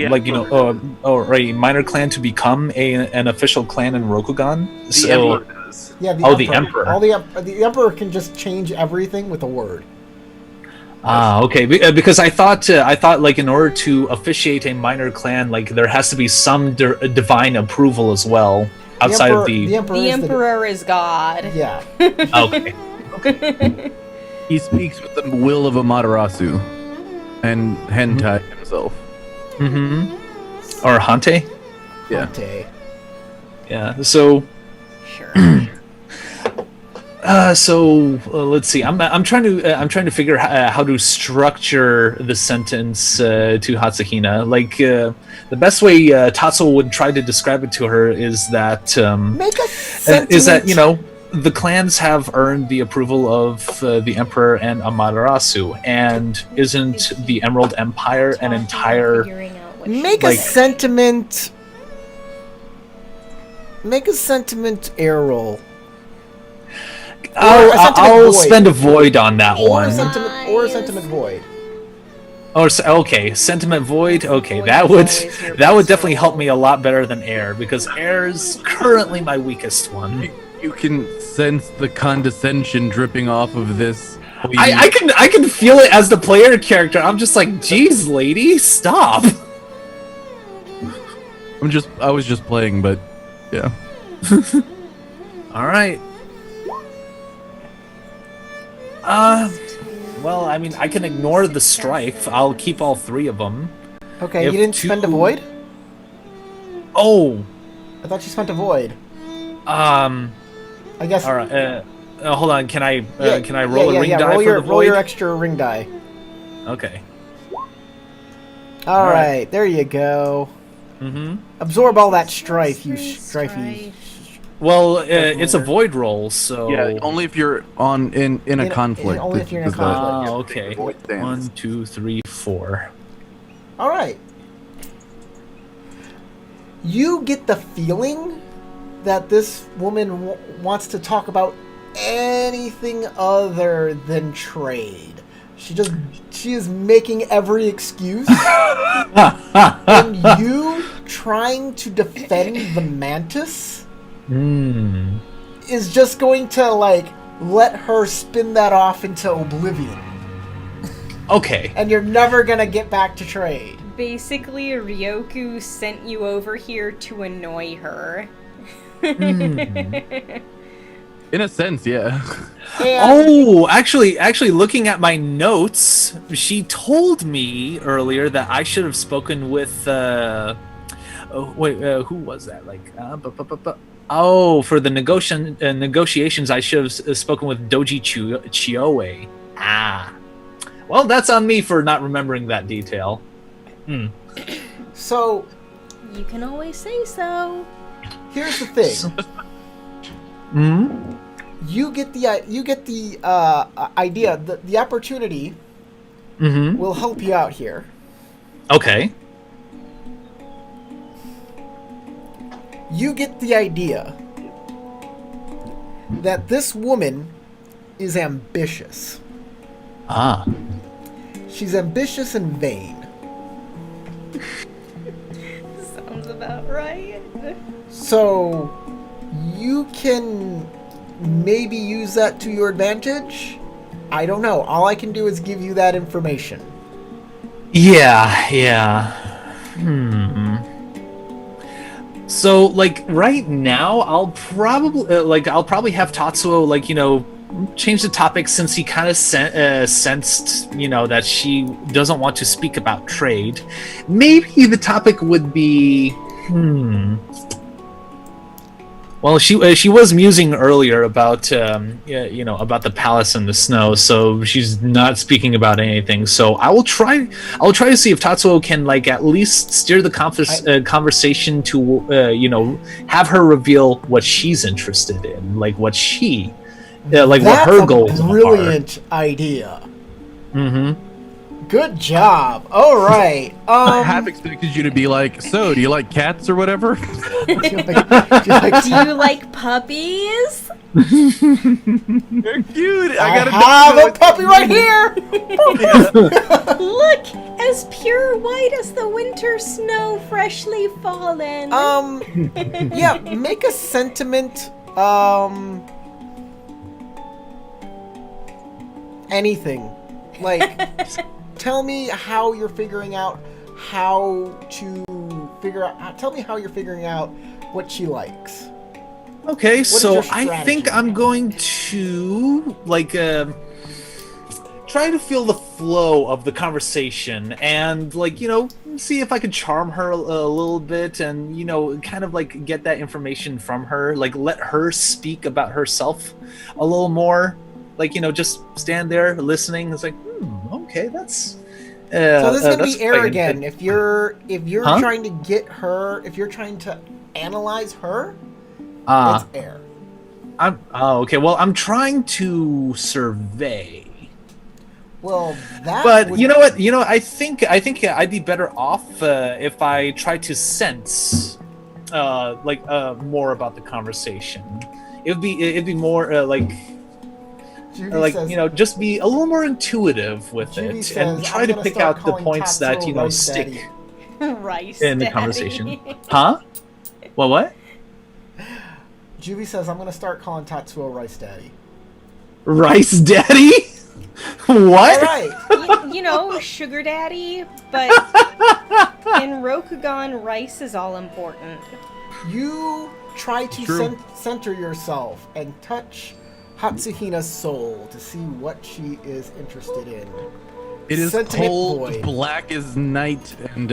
or a minor clan to become an official clan in Rokugan. The Emperor does. Yeah, the emperor. The emperor can just change everything with a word. Okay. Because I thought in order to officiate a minor clan, there has to be some divine approval as well. outside of the the. emperor. The is Emperor is God. yeah. Okay. He speaks with the will of Amaterasu and Hentai himself. Mm-hmm. Or Hante. Yeah. Dante. Yeah. So. Sure. Let's see. I'm trying to figure how to structure the sentence to Hatsukina. Like the best way Tatsuo would try to describe it to her is that Make a sentiment. is that the clans have earned the approval of the Emperor and Amaterasu, and isn't the Emerald Empire an entire? Figuring out what she Make a like- sentiment. Make a sentiment air roll. a sentiment I'll void. spend a void on that Or one. a sentiment void. Okay, sentiment void. Okay, Void that is would always your that would best definitely help roll. me a lot better than air, because air is currently my weakest one. You can sense the condescension dripping off of this. I can feel it as the player character. I'm just like, geez, lady, stop. I was just playing, but yeah. All right. Well, I mean, I can ignore the strife. I'll keep all three of them. Okay, If you didn't spend a two- void? Oh, I thought you spent a void. I guess. all right. Hold on. Can I Yeah, can I roll yeah, a ring yeah, die roll for your, the roll void? your extra ring die. Okay. All right. right, there you go. Mm-hmm. Absorb all that strife, you strifey. Well, it's a void roll, so. Yeah, only if you're in a conflict. only if you're in a does that- conflict. Ah, okay. Void stance. 1, 2, 3, 4. All right. You get the feeling that this woman wants to talk about anything other than trade. She is making every excuse. And you trying to defend the mantis Hmm. is just going to let her spin that off into oblivion. Okay. And you're never gonna get back to trade. Basically, Ryoku sent you over here to annoy her. In a sense, yeah. And Oh, actually, looking at my notes, she told me earlier that I should have spoken with. Who was that? For the negotiations, I should have spoken with Doji Chioe. Ah, well, that's on me for not remembering that detail. so You can always say so. here's the thing. Hmm. You get the idea. The opportunity Mm-hmm. will help you out here. Okay. You get the idea that this woman is ambitious. Ah. She's ambitious and vain. Sounds about right. So you can maybe use that to your advantage. I don't know. All I can do is give you that information. Yeah. So, right now, I'll probably have Tatsuo, change the topic, since he kind of sensed, that she doesn't want to speak about trade. Maybe the topic would be, Well, she was musing earlier about about the palace and the snow, so she's not speaking about anything. So I will try to see if Tatsuo can at least steer the conversation to have her reveal what she's interested in, what she what That's her a goals brilliant idea. are. Mm-hmm. Good job. All right. I have expected you to be like, so do you like cats or whatever? do you like Do you like puppies? They're cute. I gotta have know a puppy right here. Look, as pure white as the winter snow freshly fallen. Yeah, make a sentiment, anything. Tell me how you're figuring out tell me how you're figuring out what she likes. Okay, is so your I strategy? think I'm going to try to feel the flow of the conversation and see if I could charm her a little bit and kind of like get that information from her, like let her speak about herself a little more, just stand there listening. It's like, okay, that's So this is gonna that's be air quite again. If you're Huh? trying to get her, if you're trying to analyze her, Ah, it's air. okay. Well, I'm trying to survey. Well, that. But would, you know what? I think I'd be better off if I try to sense, more about the conversation. It'd be more Judy says, just be a little more intuitive with Judy it says, and try "I'm to gonna pick start out the calling points that Tatsuo Rice stick Daddy." Rice in the Daddy. conversation. Huh? What? Judy says, "I'm gonna start calling Tatsuo Rice Daddy." Rice Daddy? All What? right. You know, sugar daddy, but in Rokugan, rice is all important. You try to True. center yourself and touch Hatsuhina's soul to see what she is interested in. It is Sentiment cold, void. black as night, and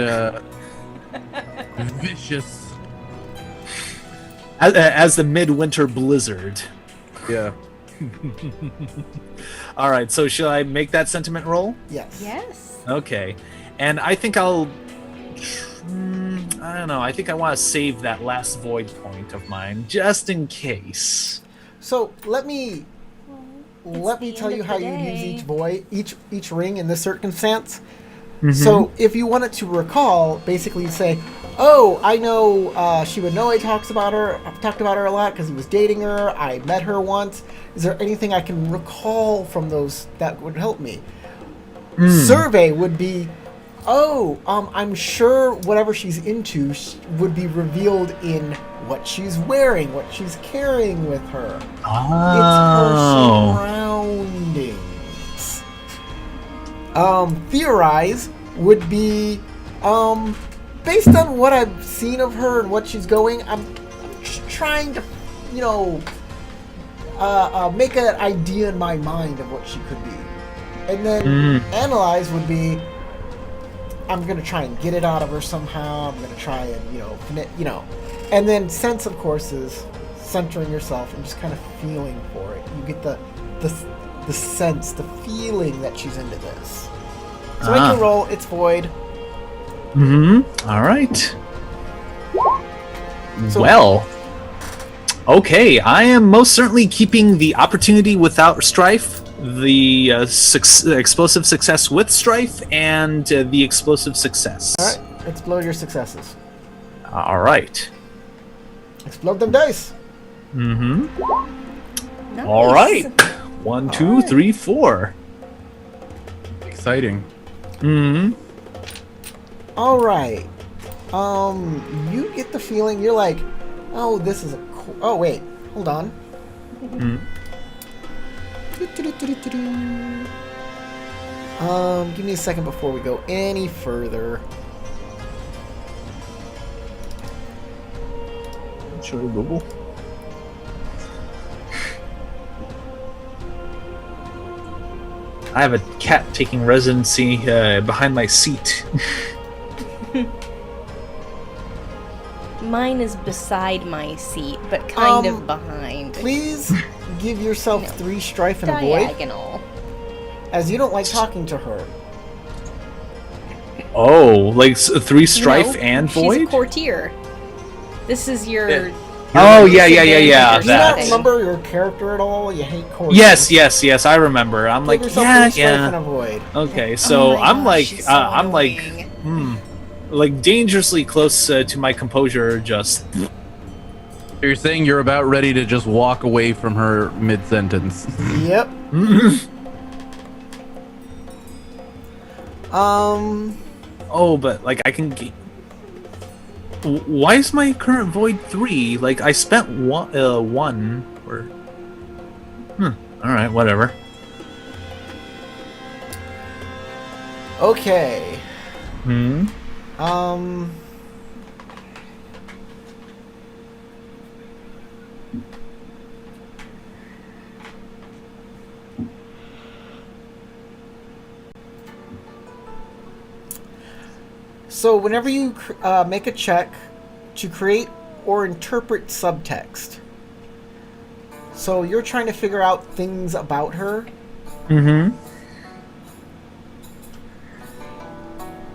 vicious. As the midwinter blizzard. Yeah. All right. So shall I make that sentiment roll? Yes. Yes. Okay, and I think I don't know. I think I want to save that last void point of mine just in case. So let me the tell end you of how the you use day. each void, each ring in this circumstance. Mm-hmm. So if you wanted to recall, basically you say, "Oh, I know Shiba Noe talked about her a lot because he was dating her. I met her once. Is there anything I can recall from those that would help me?" Survey would be, "Oh, I'm sure whatever she's into would be revealed in what she's wearing, what she's carrying with her. It's her Oh. surroundings." Theorize would be, based on what I've seen of her and what she's going, I'm trying to, make an idea in my mind of what she could be. And then analyze would be, I'm gonna try and get it out of her somehow. I'm gonna try and and then sense, of course, is centering yourself and just kind of feeling for it. You get the sense, the feeling that she's into this. So make your roll. It's void. All right. So- Well. Okay, I am most certainly keeping the opportunity without strife, the explosive success with strife, and the explosive success. All right. Explode your successes. All right. Explode them dice. Nice. All right. 1, 2, 3, 4. Exciting. All right. You get the feeling you're like, oh, this is a cool. Oh wait, hold on. Give me a second before we go any further. Sure, Google. I have a cat taking residency behind my seat. Mine is beside my seat, but kind Um, of behind. Please give yourself No. 3 strife and avoid, Diagonal. as you don't like talking to her. Oh, like 3 strife No, and she's void? a courtier. This is your. Yeah. Oh, yeah. Do you not That. remember your character at all? You hate course. Yes, I remember. I'm like, Give yourself yeah, 3 strife and yeah. avoid. Okay, Oh so my I'm gosh, like, she's so I'm like, annoying. dangerously close to my composure. Just You're saying you're about ready to just walk away from her mid-sentence. Yep. oh, but like I can. Why is my current void 3? Like I spent one or. All right, whatever. Okay. Hmm. So whenever you make a check to create or interpret subtext, so you're trying to figure out things about her. Mm-hmm.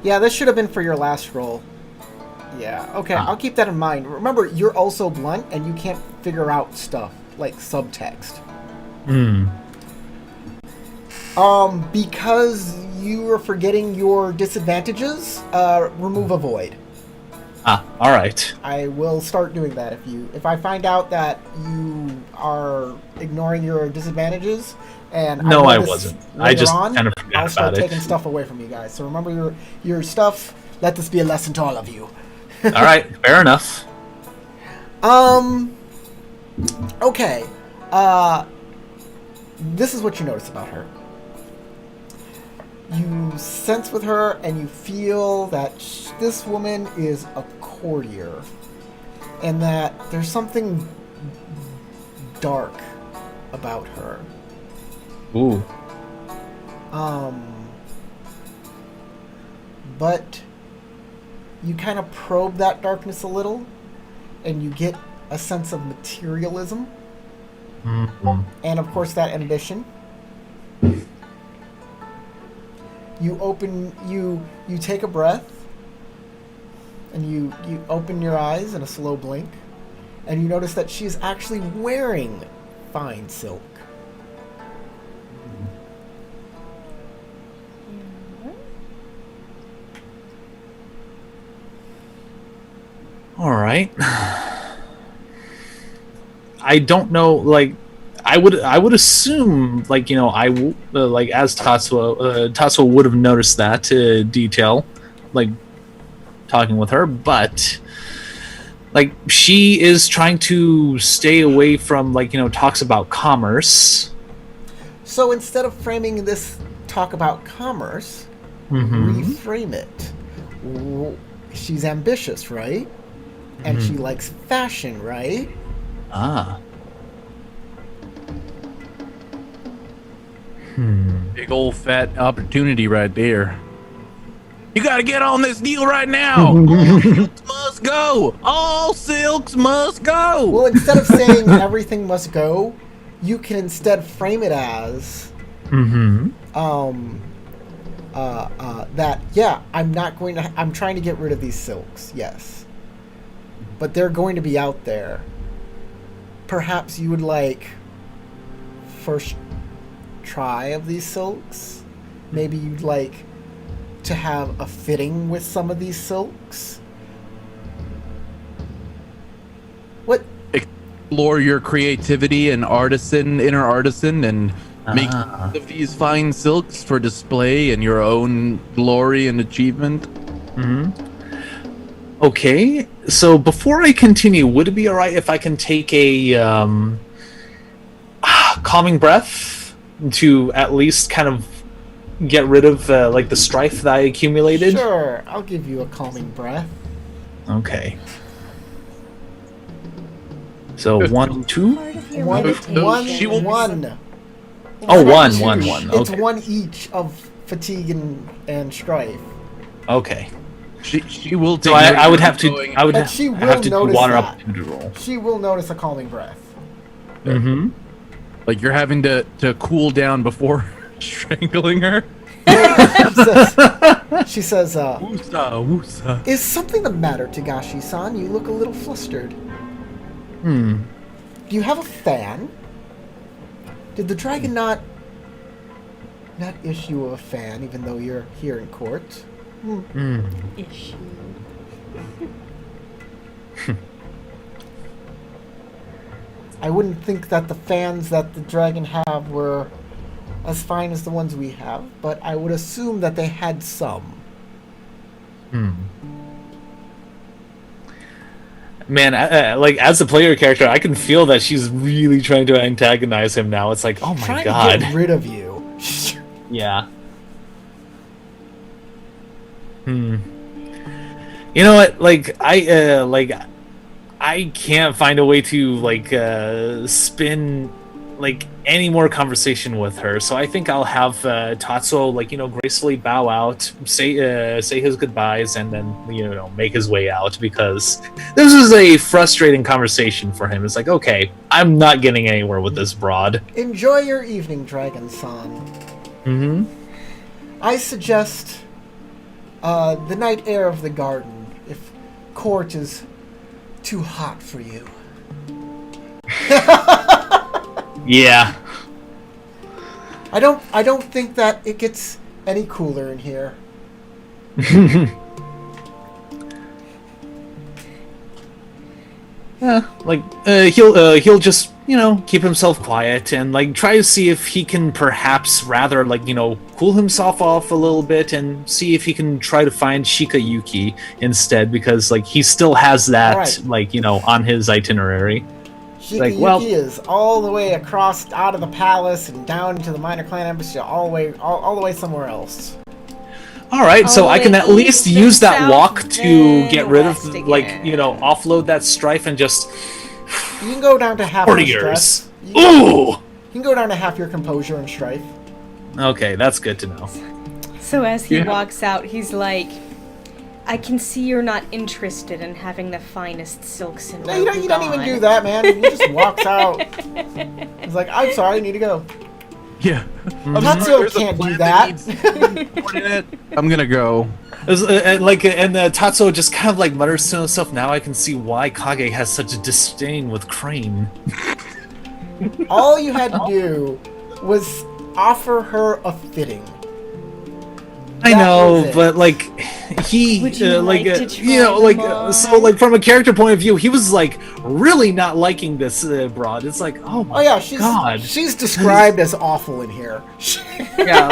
Yeah, this should have been for your last roll. Yeah, okay, I'll keep that in mind. Remember, you're also blunt and you can't figure out stuff like subtext. Hmm. Because you are forgetting your disadvantages, remove avoid. All right. I will start doing that if I find out that you are ignoring your disadvantages. And No, I notice wasn't. I later just on, kind of forgot I'll start about it. taking stuff away from you guys. So remember your stuff. Let this be a lesson to all of you. All right, fair enough. Okay. This is what you notice about her. You sense with her and you feel that this woman is a courtier. And that there's something dark about her. Ooh. But you kind of probe that darkness a little, and you get a sense of materialism, Mm-hmm. and of course that ambition. You take a breath, and you open your eyes in a slow blink, and you notice that she's actually wearing fine silk. All right. I don't know. Like, I would assume, like, you know, like as Tatsuo would have noticed that detail, like talking with her, but like she is trying to stay away from, like, you know, talks about commerce. So instead of framing this talk about commerce, Mm-hmm. reframe it. She's ambitious, right? And she likes fashion, right? Ah. Big old fat opportunity right there. You gotta get on this deal right now. All silks must go. All silks must go. Well, instead of saying everything must go, you can instead frame it as Mm-hmm. that I'm trying to get rid of these silks, yes. But they're going to be out there. Perhaps you would like first try of these silks. Maybe you'd like to have a fitting with some of these silks. What? Explore your creativity and inner artisan, and make use of these fine silks for display and your own glory and achievement. Mm-hmm. Okay, so before I continue, would it be all right if I can take a calming breath to at least kind of get rid of like the strife that I accumulated? Sure, I'll give you a calming breath. Okay. So 1, 2. Part of your One. meditation. Oh, one. It's Okay. one each of fatigue and strife. Okay. She will take. So I note would of have to. going- I would But she have will to do notice water that. up to roll. She will notice a calming breath. Mm-hmm. Like you're having to cool down before strangling her. She says, Woosa, woosa. "Is something the matter, Tagashi-san? You look a little flustered. Hmm. Do you have a fan? Did the dragon not issue a fan, even though you're here in court?" Issue. I wouldn't think that the fans that the dragon have were as fine as the ones we have, but I would assume that they had some. Man, like as a player character, I can feel that she's really trying to antagonize him now. It's like, oh my Trying god. to get rid of you. Yeah. You know what? Like I can't find a way to like spin like any more conversation with her. So I think I'll have Tatsuo like gracefully bow out, say his goodbyes, and then make his way out, because this was a frustrating conversation for him. It's like, okay, I'm not getting anywhere with this broad. Enjoy your evening, Dragon-san. Mm-hmm. I suggest the night air of the garden, if court is too hot for you. Yeah. I don't think that it gets any cooler in here. He'll just keep himself quiet and like try to see if he can perhaps rather cool himself off a little bit and see if he can try to find Shikayuki instead, because like he still has that on his itinerary. Shikayuki is all the way across out of the palace and down to the minor clan embassy, all the way somewhere else. All right, so I can at least use that south, walk to then get rid of west again. offload that strife and just You can go down to half your warriors. stress. You Ooh. can go down to half your composure and strife. Okay, that's good to know. So as he Yeah. walks out, he's like, I can see you're not interested in having the finest silks and No, you don't even do that, man. He just walks out. He's like, I'm sorry, I need to go. Yeah. Tatsuo There's a can't do plan that. needs coordinate. I'm gonna go. And Tatsuo just kind of like mutters to himself, now I can see why Kage has such a disdain with Crane. All you had to do was offer her a fitting. I That know, was it. but like he Would you like to try them on? so like from a character point of view, he was like really not liking this broad. It's like, oh my Oh yeah, god. she's described as awful in here. Yeah,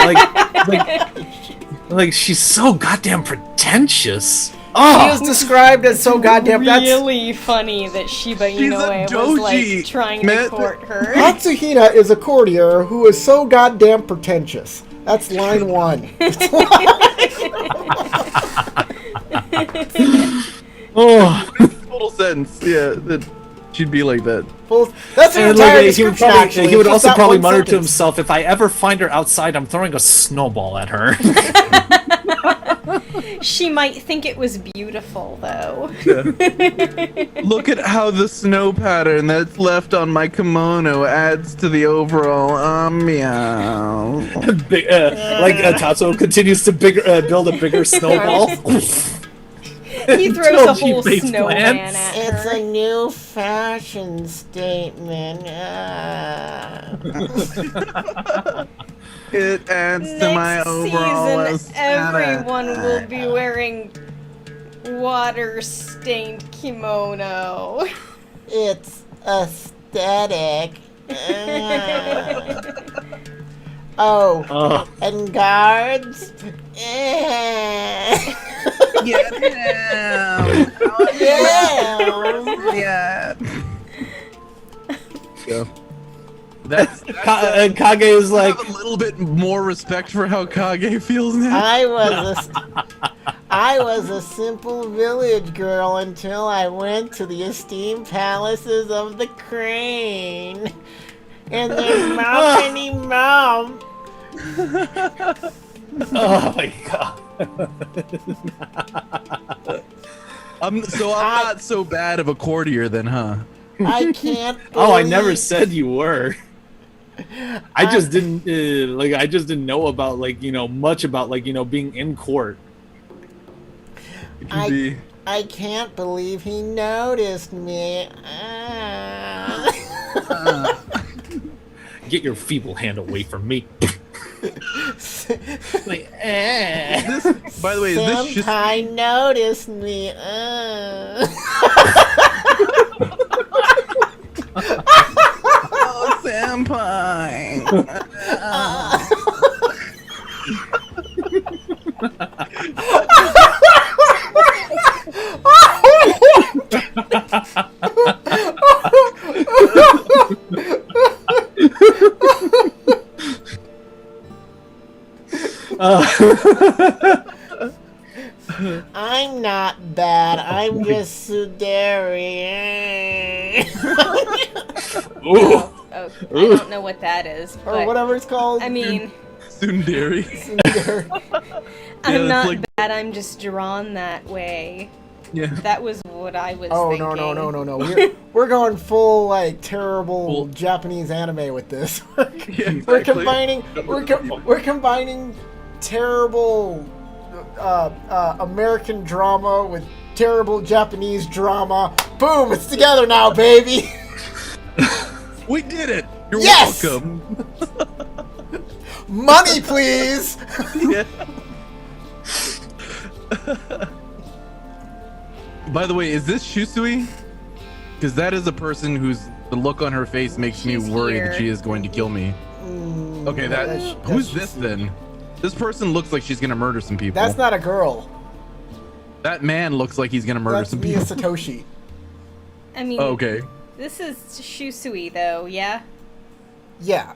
like she's so goddamn pretentious. She Oh, is described as so goddamn. That's really funny that Shiba Inoue was like doji, trying man. to court her. Katsuhina is a courtier who is so goddamn pretentious. That's line one. oh. Total sense. Yeah, that she'd be like that. Well, that's an And entire like, description. Actually, he would Just also that probably one mutter to sentence. himself, if I ever find her outside, I'm throwing a snowball at her. She might think it was beautiful, though. Look at how the snow pattern that's left on my kimono adds to the overall ambiance. Tatsuo continues to build a bigger snowball. He throws a Until she whole makes snowman plans. at It's her. a new fashion statement. It adds to my Next overall season, aesthetic. everyone will be wearing water-stained kimono. It's aesthetic. Oh, Oh. and guards. Get him! Yeah. Yeah. That's Kage is I like, have a little bit more respect for how Kage feels now. I was a simple village girl until I went to the esteemed palaces of the Crane. And their mountainy mom. oh my god. I'm not so bad of a courtier then, huh? I can't believe... Oh, I never said you were. I just didn't I just didn't know about much about being in court. It can be. I can't believe he noticed me. Get your feeble hand away from me. Like, This, by the way, is this just Senpai noticed me. oh, senpai? I'm not bad. I'm just Sudari. Ooh. I don't know what that is. or But, whatever it's called. I mean, Tsundere. I'm that's not like- bad. I'm just drawn that way. Yeah. That was what I was Oh thinking. no! We're going full like terrible Full- Japanese anime with this. Yeah, We're exactly. combining we're combining terrible American drama with terrible Japanese drama. Boom! It's together now, baby. We did it. You're Yes! welcome. Money, please. Yeah. By the way, is this Shusui? Because that is a person whose the look on her face makes me She's worry here. that she is going to kill me. Okay, that's who's just- this then? This person looks like she's gonna murder some people. That's not a girl. That man looks like he's gonna murder That's some Mia people. Satoshi. I mean, Oh, okay. this is Shusui, though, yeah? Yeah,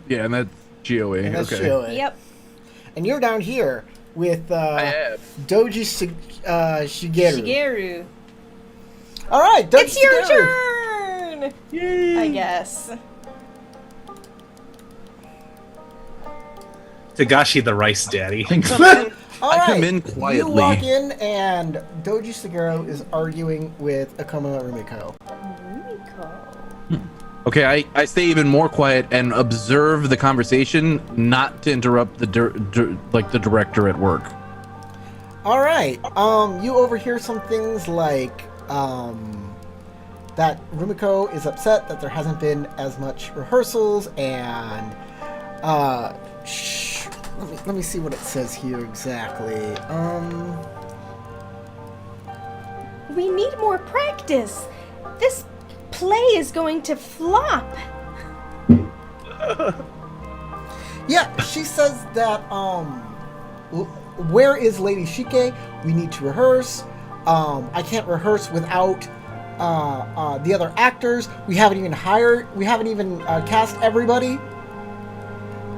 Yeah, and that's GOA. and that's okay. Shioe. Yep. And you're down here with I am. Doji Shigeru. Shigeru. All right, Doji It's your Shigeru. turn! I guess. Tagashi the Rice Daddy. All I right. come in You quietly. walk in, and Doji Shigeru is arguing with Akuma Rumiko. Okay, I stay even more quiet and observe the conversation, not to interrupt the the director at work. All right. You overhear some things like that Rumiko is upset that there hasn't been as much rehearsals, and let me see what it says here exactly. We need more practice. This play is going to flop. Yeah, she says that where is Lady Shike? We need to rehearse. I can't rehearse without the other actors. We haven't even cast everybody.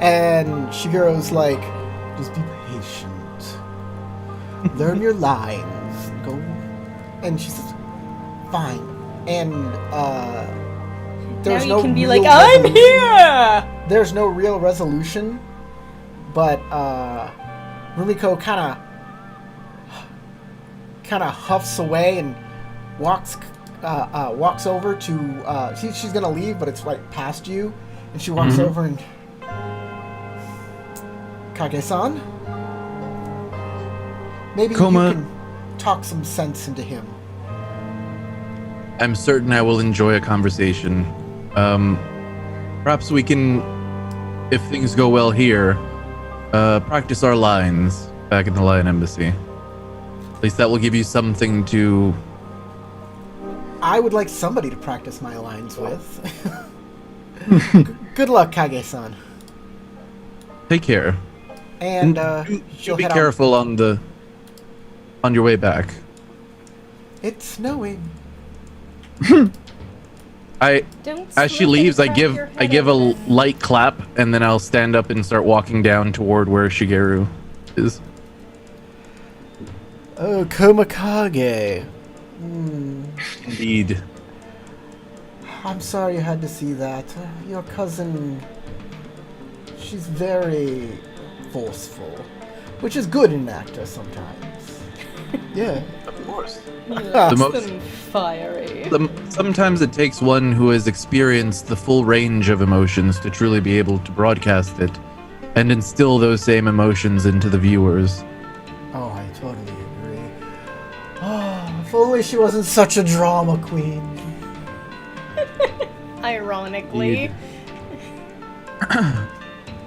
And Shigeru's like, just be patient. Learn your lines. Go. And she says, fine. And there's now you no can be real like, I'm resolution. here! There's no real resolution, but Rumiko kind of huffs away and walks over to. She's gonna leave, but it's right past you, and she walks over and Kage-san, maybe Koma. you can talk some sense into him. I'm certain I will enjoy a conversation. Perhaps we can, if things go well here, practice our lines back in the Lion Embassy. At least that will give you something to. I would like somebody to practice my lines with. Good luck, Kage-san. Take care. And You she'll be head careful on your way back. out. It's snowing. Don't As she slip and leaves, I crack give your I head give a open. light clap, and then I'll stand up and start walking down toward where Shigeru is. Oh, Komakage. Indeed. I'm sorry you had to see that. Your cousin, she's very forceful, which is good in an actor sometimes. Yeah. Of course. Less most- than fiery. Sometimes it takes one who has experienced the full range of emotions to truly be able to broadcast it and instill those same emotions into the viewers. Oh, I totally agree. Oh, if only she wasn't such a drama queen. Ironically. Indeed.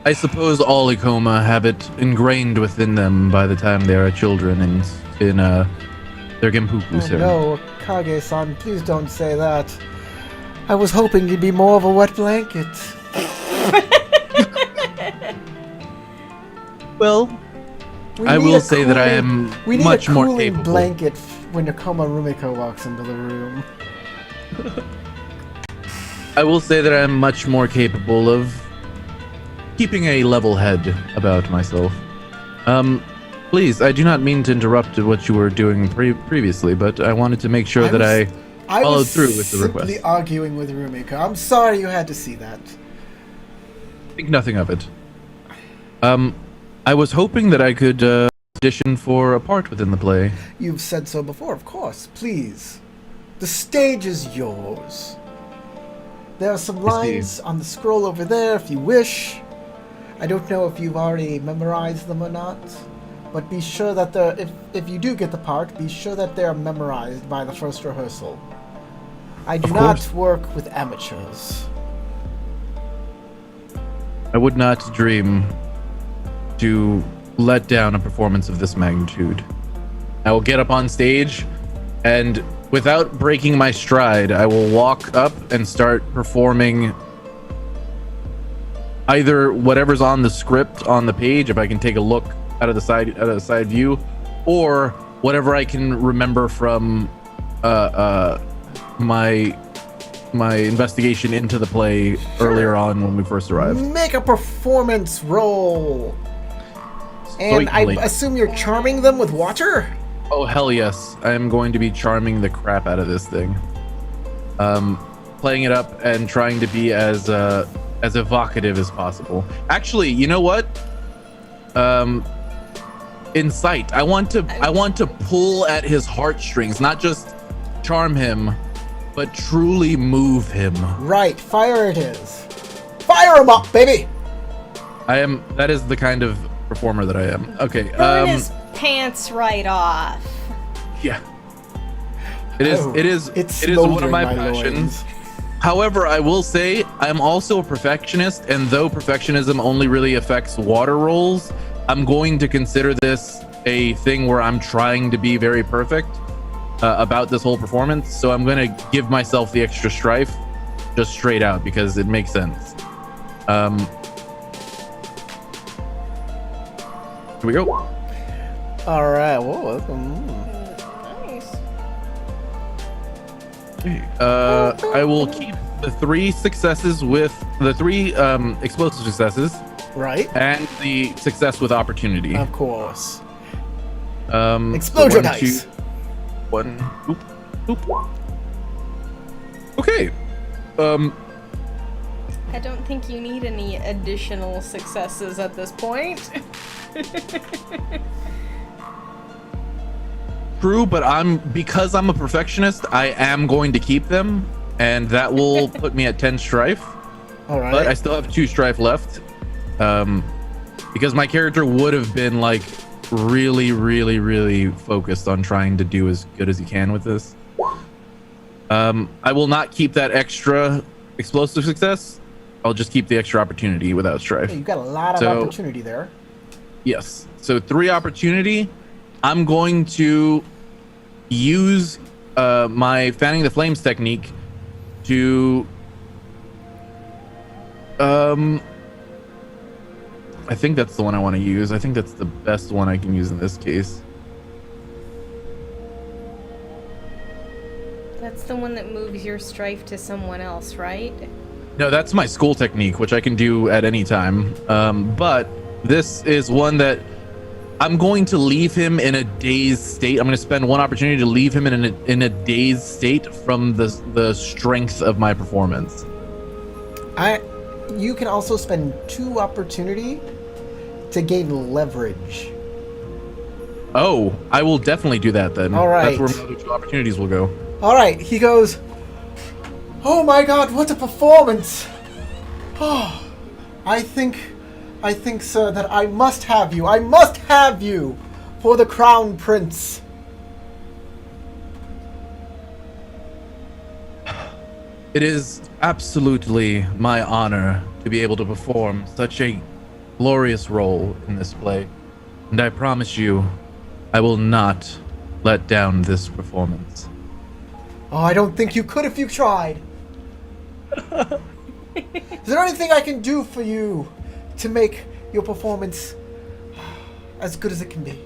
I suppose all Ikoma have it ingrained within them by the time they are children in their Genpuku, Oh, sir. no, Kage-san, please don't say that. I was hoping you'd be more of a wet blanket. Well, We I need will a say that I cooling- am we need much a more cooling capable. blanket when Akuma Rumiko walks into the room. I will say that I am much more capable of keeping a level head about myself. Please, I do not mean to interrupt what you were doing previously, but I wanted to make sure that I I followed was through with the simply request. arguing with Rumiko. I'm sorry you had to see that. Think nothing of it. I was hoping that I could audition for a part within the play. You've said so before, of course. Please. The stage is yours. There are some I see. lines on the scroll over there if you wish. I don't know if you've already memorized them or not, but be sure that if you do get the part, be sure that they're memorized by the first rehearsal. I do Of not course. work with amateurs. I would not dream to let down a performance of this magnitude. I will get up on stage, and without breaking my stride, I will walk up and start performing either whatever's on the script on the page, if I can take a look out of the side view, or whatever I can remember from my investigation into the play earlier on when we first arrived. Make a performance roll. And I Certainly. assume you're charming them with water? Oh hell yes! I am going to be charming the crap out of this thing. Playing it up and trying to be as evocative as possible. Actually, you know what? Incite. I want to pull at his heartstrings, not just charm him, but truly move him. Right, fire it is. Fire him up, baby! That is the kind of performer that I am. Okay. Burn his pants right off. Yeah. It is. Oh, It is. it's It is one of smoldering my my passions. loins. However, I will say I'm also a perfectionist, and though perfectionism only really affects water rolls, I'm going to consider this a thing where I'm trying to be very perfect about this whole performance. So I'm going to give myself the extra strife, just straight out, because it makes sense. Here we go. All right. Whoa. Nice. I will keep the 3 successes with the 3 explosive successes Right. and the success with opportunity. Of course. So Explode your dice. 1, oop, oop. Okay. I don't think you need any additional successes at this point. True, but because I'm a perfectionist, I am going to keep them, and that will put me at 10 strife. All right. But I still have 2 strife left, because my character would have been like really, really, really focused on trying to do as good as he can with this. I will not keep that extra explosive success. I'll just keep the extra opportunity without strife. You've got a lot of So- opportunity there. Yes. So 3 opportunity. I'm going to use my fanning the flames technique to I think that's the one I want to use. I think that's the best one I can use in this case. That's the one that moves your strife to someone else, right? No, that's my school technique, which I can do at any time. But this is one that I'm going to leave him in a dazed state. I'm going to spend 1 opportunity to leave him in a dazed state from the strength of my performance. You can also spend 2 opportunity to gain leverage. Oh, I will definitely do that then. All right. That's where my other 2 opportunities will go. All right. He goes, "Oh my God, what a performance! Oh, I think, sir, that I must have you. I must have you for the Crown Prince." It is absolutely my honor to be able to perform such a glorious role in this play, and I promise you, I will not let down this performance. Oh, I don't think you could if you tried. Is there anything I can do for you to make your performance as good as it can be?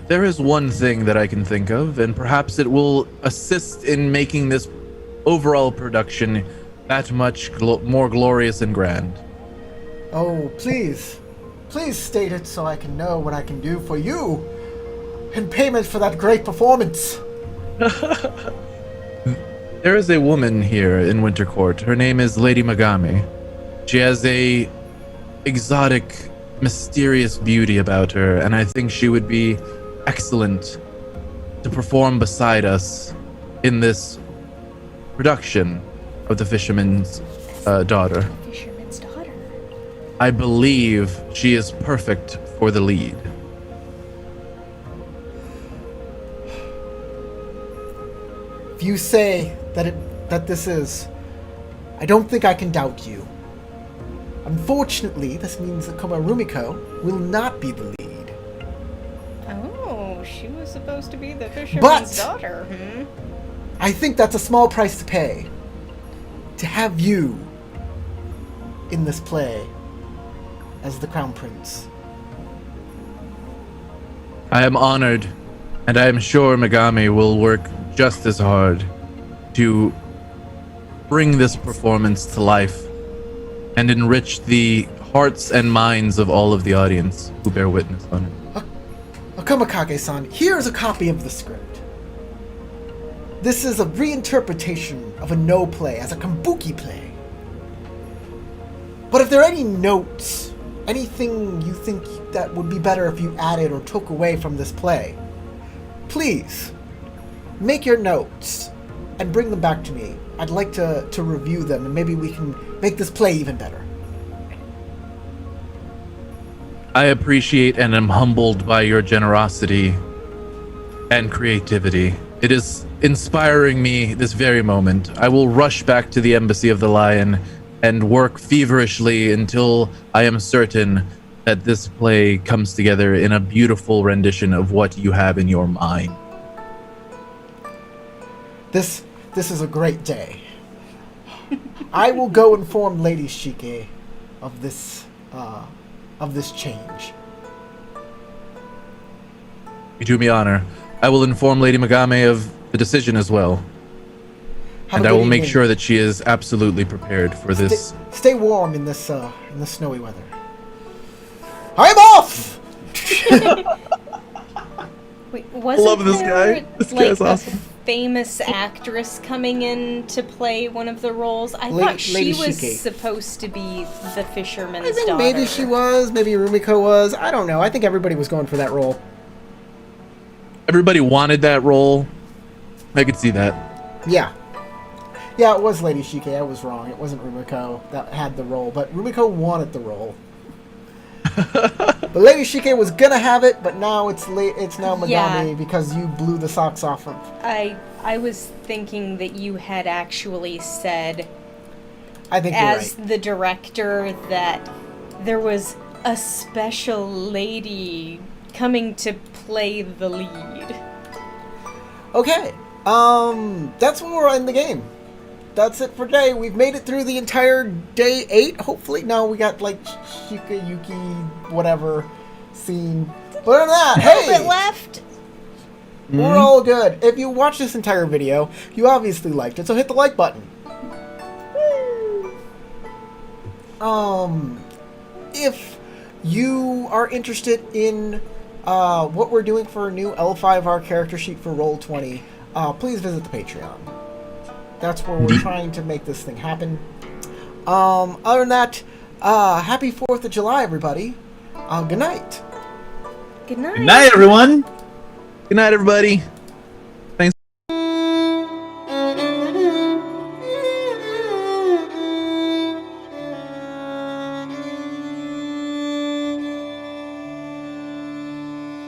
There is one thing that I can think of, and perhaps it will assist in making this overall production that much more glorious and grand. Oh, please. Please state it so I can know what I can do for you in payment for that great performance. There is a woman here in Wintercourt. Her name is Lady Megami. She has a exotic, mysterious beauty about her, and I think she would be excellent to perform beside us in this production of The Fisherman's Daughter. Fisherman's daughter. I believe she is perfect for the lead. If you say that this is, I don't think I can doubt you. Unfortunately, this means that Koma Rumiko will not be the lead. Oh, she was supposed to be the fisherman's daughter, I think that's a small price to pay. To have you in this play as the Crown Prince. I am honored, and I am sure Megami will work just as hard to bring this performance to life and enrich the hearts and minds of all of the audience who bear witness on it. Akomakage-san, here's a copy of the script. This is a reinterpretation of a no play as a kabuki play. But if there are any notes, anything you think that would be better if you added or took away from this play, please make your notes and bring them back to me. I'd like to review them, and maybe we can make this play even better. I appreciate and am humbled by your generosity and creativity. It is inspiring me this very moment. I will rush back to the Embassy of the Lion and work feverishly until I am certain that this play comes together in a beautiful rendition of what you have in your mind. This is a great day. I will go inform Lady Shike of this change. You do me honor. I will inform Lady Megami of the decision as well. Have And a I good will make evening. sure that she is absolutely prepared for this. Stay warm in this snowy weather. I'm off. Wait, wasn't love this there, guy. This like, guy's awesome. a famous actress coming in to play one of the roles? I Lady- thought she Lady was Shike. supposed to be the fisherman's I think daughter. maybe she was, maybe Rumiko was. I don't know. I think everybody was going for that role. Everybody wanted that role. I could see that. Yeah. Yeah, it was Lady Shike. I was wrong. It wasn't Rumiko that had the role, but Rumiko wanted the role. But Lady Shike was gonna have it, but now it's now Megami Yeah. because you blew the socks off of. I was thinking that you had actually said, I think you're as right. the director, that there was a special lady coming to play the lead. Okay. That's when we're in the game. That's it for today. We've made it through the entire day 8, hopefully. Now we got like Shika Yuki whatever scene. But other than that, A little bit hey, left. we're all good. If you watched this entire video, you obviously liked it, so hit the like button. If you are interested in what we're doing for a new L5R character sheet for Roll20, please visit the Patreon. That's where we're trying to make this thing happen. Other than that, happy 4th of July, everybody. Good night. Good night. Good night, everyone. Good night, everybody.